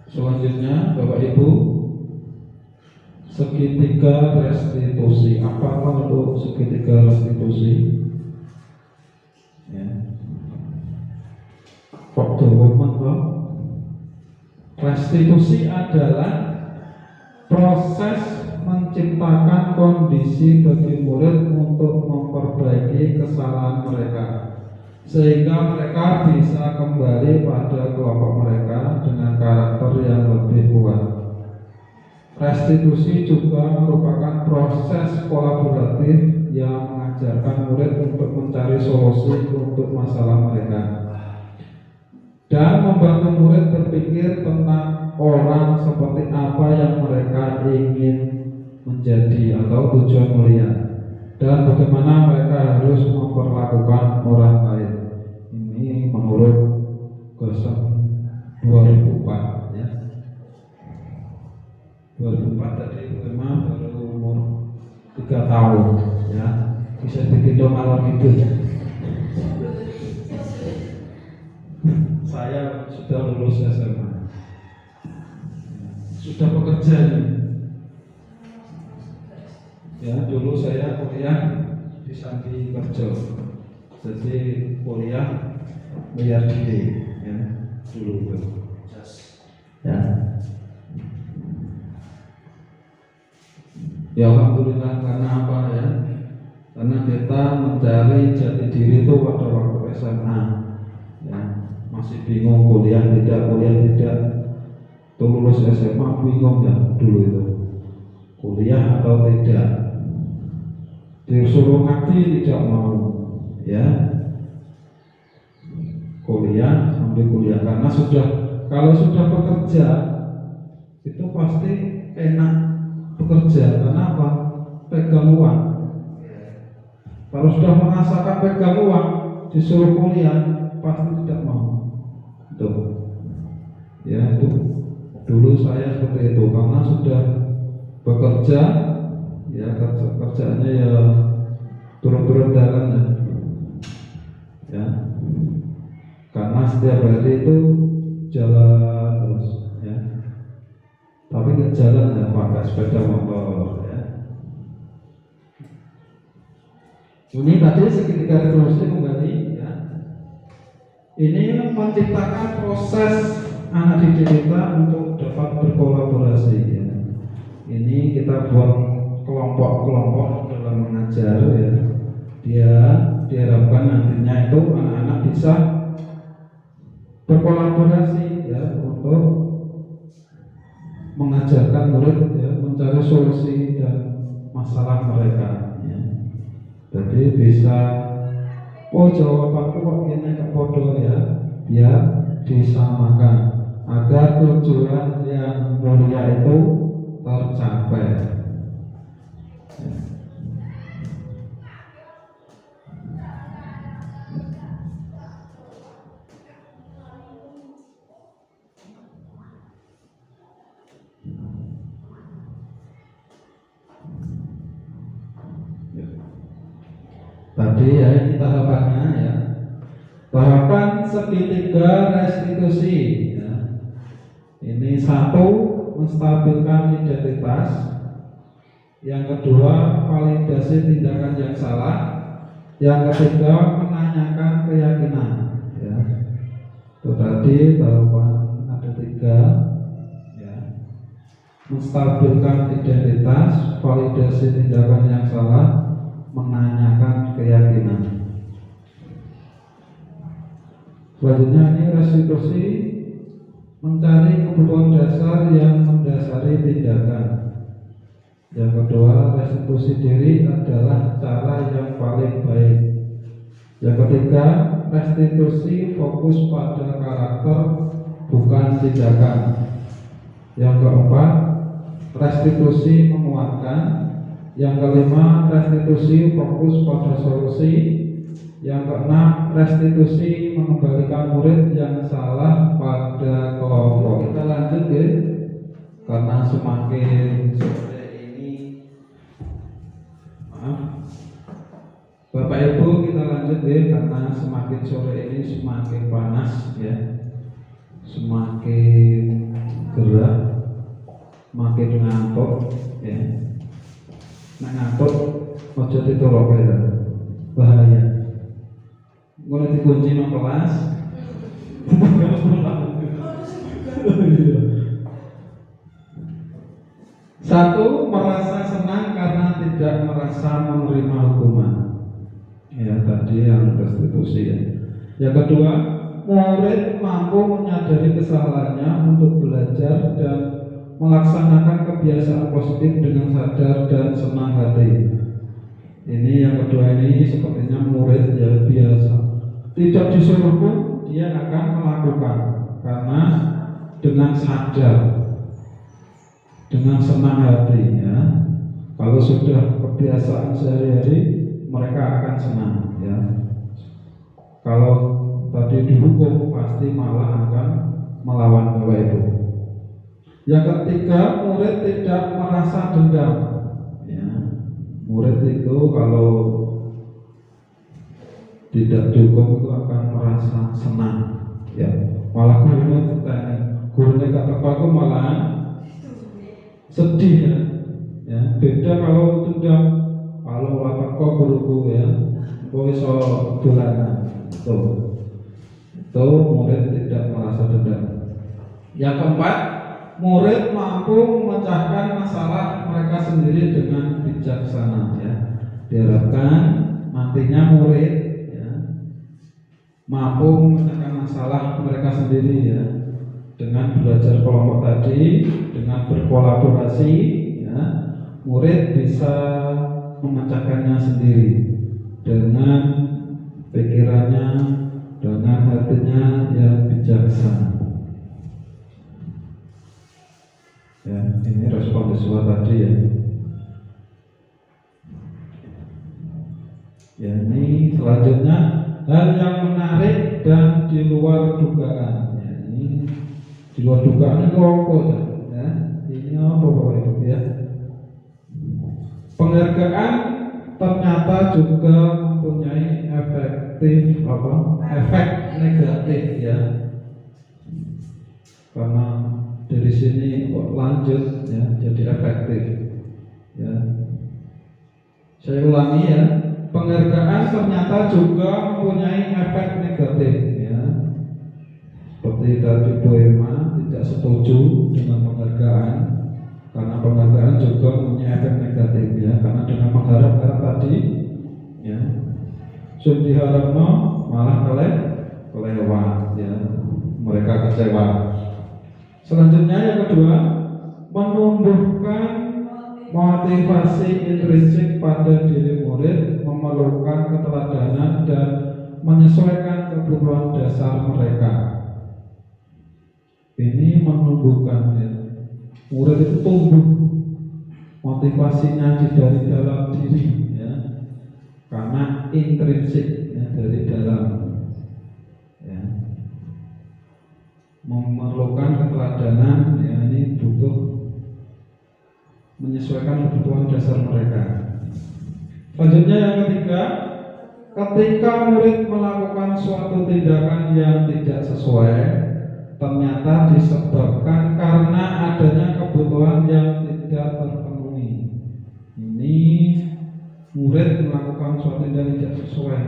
Speaker 1: Selanjutnya, Bapak Ibu, segitiga restitusi. Apa itu segitiga restitusi? Ya. Kok dewemen kok? Restitusi adalah proses menciptakan kondisi bagi murid untuk memperbaiki kesalahan mereka, sehingga mereka bisa kembali pada kelompok mereka dengan karakter yang lebih kuat. Restitusi juga merupakan proses kolaboratif yang mengajarkan murid untuk mencari solusi untuk masalah mereka dan membantu murid berpikir tentang orang seperti apa yang mereka ingin menjadi atau tujuan mulia, dan bagaimana mereka harus memperlakukan orang lain. Ini menurut Gosong 2004, ya. 2004 tadi memang baru umur 3 tahun, ya. Bisa dihitung malam itu. Saya sudah lulus SMA, sudah bekerja nih. Ya, dulu saya kuliah di sambil kerja, jadi kuliah bayar diri, ya, dulu. Ya, ya alhamdulillah. Karena apa ya? Karena kita mencari jati diri itu pada waktu SMA, ya. Masih bingung kuliah tidak. Tuh lulus SMA bingung ya dulu itu, kuliah atau tidak. Disuruh ngaji tidak mau, ya. Kuliah sambil kuliah, karena kalau sudah bekerja itu pasti enak bekerja. Karena apa? Pegang uang. Kalau sudah merasakan pegang uang, disuruh kuliah pasti tidak mau. Tuh, ya itu dulu saya seperti itu, karena sudah bekerja, ya kerjaannya ya turun-turun jalan, ya. Karena setiap hari itu jalan terus, ya. Tapi nggak jalan ya, pakai sepeda motor, ya. Ini tadi segitiga revolusi kembali, ya. Ini menciptakan proses anak didik kita untuk dapat berkolaborasi ya. Ini kita buat kelompok-kelompok dalam mengajar ya. Dia diharapkan nantinya itu anak-anak bisa berkolaborasi ya untuk mengajarkan murid ya, mencari solusi dan masalah mereka ya. Jadi bisa jawab aku kok ini kepodo ya, biar disamakan agar tujuan yang mulia itu tercapai. Tadi ya ini tahapannya ya. Tahapan segitiga restitusi ya. Ini satu, menstabilkan identitas. Yang kedua, validasi tindakan yang salah. Yang ketiga, menanyakan keyakinan ya. Itu tadi tahapan ada 3 ya. Menstabilkan identitas, validasi tindakan yang salah, menanyakan keyakinan. Selanjutnya ini restitusi, mencari kebutuhan dasar yang mendasari tindakan. Yang kedua, restitusi diri adalah cara yang paling baik. Yang ketiga, restitusi fokus pada karakter bukan tindakan. Yang keempat, restitusi menguatkan. Yang kelima, restitusi fokus pada solusi. Yang keenam, restitusi mengembalikan murid yang salah pada kelompok. Kita lanjut ya, karena semakin sore ini, maaf, Bapak Ibu kita lanjut ya, karena semakin sore ini semakin panas ya, semakin gerah, makin ngantuk ya. Nah ngantuk, ojo ditolok ya, bahaya. Mulai dikunci nang kelas. Satu, merasa senang karena tidak merasa menerima hukuman. Ya tadi yang restitusi ya. Yang kedua, murid mampu menyadari kesalahannya untuk belajar dan melaksanakan kebiasaan positif dengan sadar dan senang hati. Ini yang kedua, ini sepertinya murid yang biasa, tidak disuruh pun dia akan melakukan karena dengan sadar, dengan senang hati ya. Kalau sudah kebiasaan sehari-hari, mereka akan senang ya. Kalau tadi dihukum, pasti malah akan melawan Bapak Ibu. Yang ketiga, murid tidak merasa dendam ya. Murid itu kalau tidak dihukum itu akan merasa senang ya. Malah gurunya kata aku malah sedih ya. Beda kalau dendam, kalau lapar kok guruku ya, kok iso dolanan itu murid tidak merasa dendam. Yang keempat, murid mampu memecahkan masalah mereka sendiri dengan bijaksana ya. Diharapkan nantinya murid ya, mampu memecahkan masalah mereka sendiri ya, dengan belajar kelompok tadi, dengan berkolaborasi ya, murid bisa memecahkannya sendiri dengan pikirannya, dengan hatinya yang bijaksana. Ya, ini respon siswa tadi ya. Ya, ini selanjutnya hal yang menarik dan di luar dugaan. Ya, ini di luar dugaan itu apa ya? Ini apa Bapak Ibu ya? Penghargaan ternyata juga mempunyai efek negatif ya. Karena dari sini kok lanjut ya, jadi efektif ya. Saya ulangi ya, penghargaan ternyata juga mempunyai efek negatif ya. dari Bu Emma tidak setuju dengan penghargaan, karena penghargaan juga punya efek negatif ya, karena dengan mengharap-harap tadi ya sudah diharapno malah kelewat ya, mereka kecewa. Selanjutnya yang kedua, menumbuhkan motivasi intrinsik pada diri murid, memerlukan keteladanan dan menyesuaikan kebutuhan dasar mereka. Ini menumbuhkan ya. Murid itu tumbuh motivasinya dari dalam diri ya, karena intrinsik ya, dari dalam ya. Memerlukan keteladanan ya, ini butuh menyesuaikan kebutuhan dasar mereka. Selanjutnya yang ketiga, ketika murid melakukan suatu tindakan yang tidak sesuai, ternyata disebabkan karena adanya kebutuhan yang tidak terpenuhi. Ini murid melakukan suatu tindakan tidak sesuai.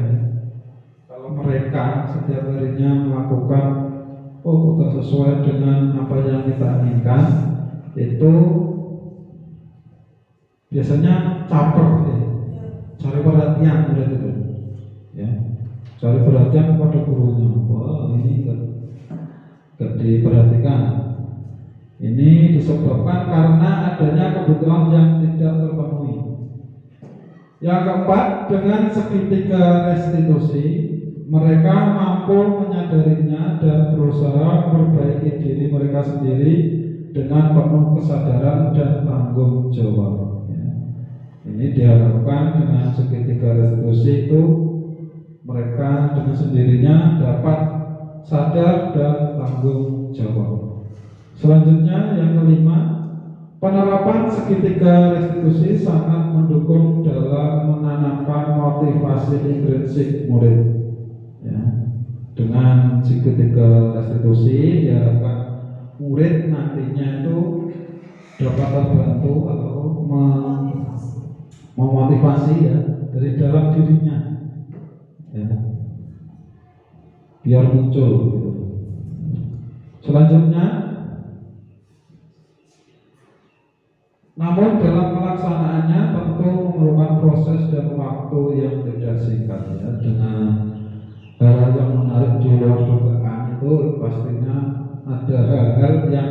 Speaker 1: Kalau mereka setiap harinya melakukan tidak sesuai dengan apa yang kita inginkan, itu biasanya caper ya. Cari perhatian murid itu ya, cari perhatian kepada gurunya. Wah, ini gak diperhatikan. Ini disebabkan karena adanya kebutuhan yang tidak terpenuhi. Yang keempat, dengan segitiga restitusi, mereka mampu menyadarinya dan berusaha memperbaiki diri mereka sendiri dengan penuh kesadaran dan tanggung jawab. Ini diharapkan dengan segitiga restitusi itu mereka dengan sendirinya dapat sadar dan tanggung jawab. Selanjutnya yang kelima, penerapan segitiga restitusi sangat mendukung dalam menanamkan motivasi intrinsik murid. Ya, dengan segitiga restitusi diharapkan murid nantinya itu dapat terbantu atau memotivasi ya dari dalam dirinya ya, biar muncul gitu. Selanjutnya, namun dalam pelaksanaannya tentu memerlukan proses dan waktu yang tidak singkat ya. Dengan hal yang menarik di luar dugaan itu pastinya ada hal-hal yang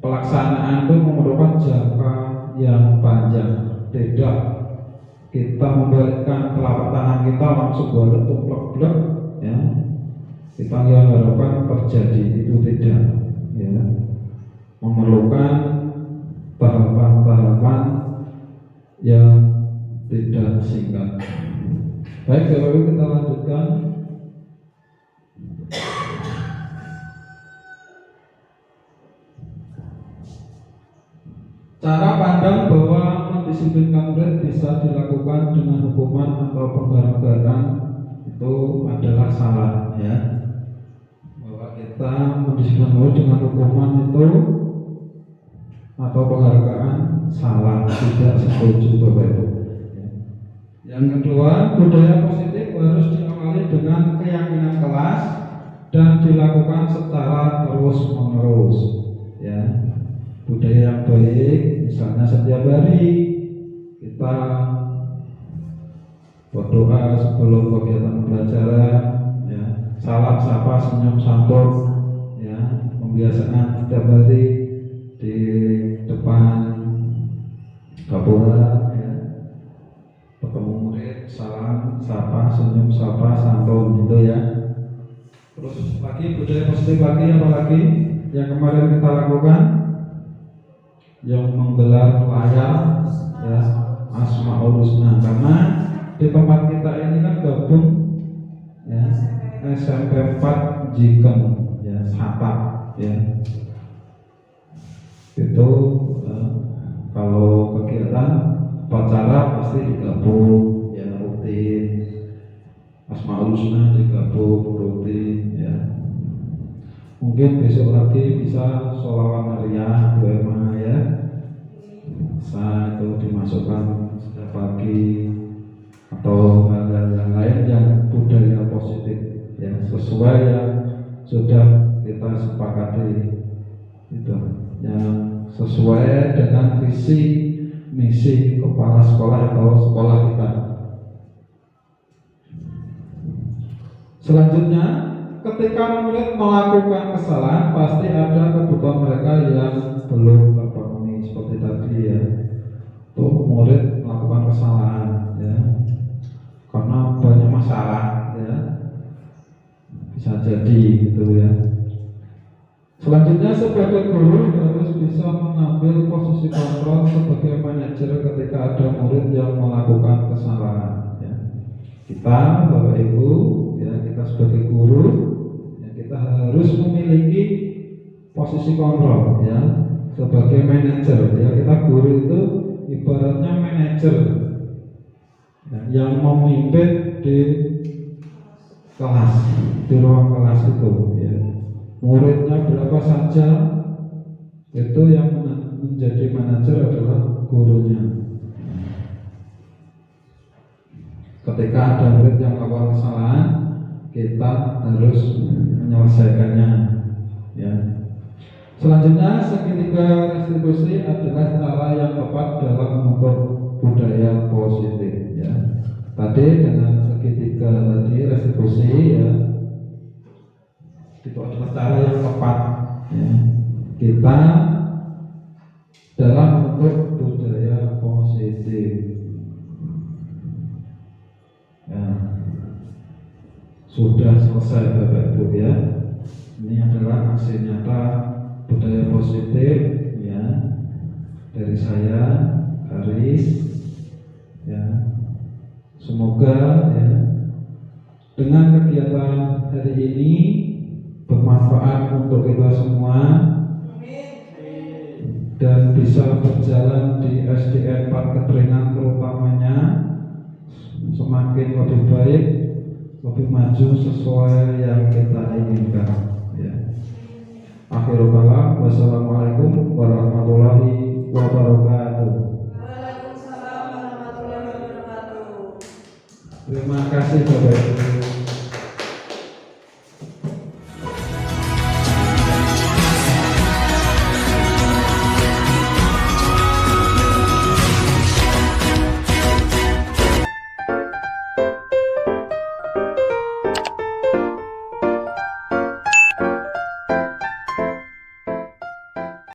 Speaker 1: pelaksanaan itu memerlukan jangka yang panjang. Tidak kita membalikkan telapak tangan kita langsung balik plek-plek ya, kita yang harapkan terjadi itu tidak ya, memerlukan tahapan-tahapan yang tidak singkat. Baik, Bapak-Ibu, kita lanjutkan. Cara pandang bahwa mendisiplinkan murid bisa dilakukan dengan hukuman atau penghargaan itu adalah salah ya. Bahwa kita mendisiplinkan murid dengan hukuman itu atau penghargaan salah, tidak setuju Bapak Ibu. Yang kedua, budaya positif harus diawali dengan keyakinan kelas dan dilakukan secara terus-menerus ya. Budaya yang baik, misalnya setiap hari kita berdoa sebelum kegiatan pembelajaran, ya, salam, sapa, senyum, santun, ya, pembiasaan setiap hari di depan gapura, ya, ketemu murid, salam, sapa, senyum, sapa, santun, gitu ya. Terus lagi budaya positif lagi, apa lagi yang kemarin kita lakukan? Yang menggelar layar ya, Asmaul Husna, karena di tempat kita ini kan gabung ya, SMP 4 Jikem ya, Satap ya. Itu kalau kegiatan upacara pasti digabung ya, rutin. Asmaul Husna digabung rutin ya. Mungkin besok lagi bisa sholawat Maria Bu Emma ya, bisa itu dimasukkan setiap pagi, atau hal-hal yang lain yang budaya positif ya, sesuai yang sudah kita sepakati itu yang sesuai dengan visi misi kepala sekolah atau sekolah kita. Selanjutnya, ketika murid melakukan kesalahan pasti ada kebutuhan mereka yang belum terpenuhi seperti tadi ya. Tuh murid melakukan kesalahan ya, karena banyak masalah ya, bisa jadi gitu ya. Selanjutnya sebagai guru harus bisa mengambil posisi kontrol sebagai manajer ketika ada murid yang melakukan kesalahan ya. Kita Bapak Ibu ya, kita sebagai guru ya, kita harus memiliki posisi kontrol ya, sebagai manajer ya. Kita guru itu ibaratnya manajer ya, yang memimpin di kelas, di ruang kelas itu ya. Muridnya berapa saja, itu yang menjadi manajer adalah gurunya. Ketika ada murid yang melakukan kesalahan, kita harus menyelesaikannya ya. Selanjutnya, segitiga restitusi adalah cara yang tepat dalam membentuk budaya positif ya. Tadi dengan segitiga tadi restitusi ya, itu adalah cara yang tepat ya, kita dalam membentuk budaya positif ya. Sudah selesai Bapak Ibu ya. Ini adalah hasil nyata budaya positif ya, dari saya Haris ya. Semoga ya, dengan kegiatan hari ini bermanfaat untuk kita semua dan bisa berjalan di SDN 4 Keteringan terutamanya semakin lebih baik, lebih maju sesuai yang kita inginkan ya. Akhirul kalam, wassalamualaikum warahmatullahi wabarakatuh.
Speaker 2: Waalaikumsalam warahmatullahi wabarakatuh.
Speaker 1: Terima kasih Bapak Ibu.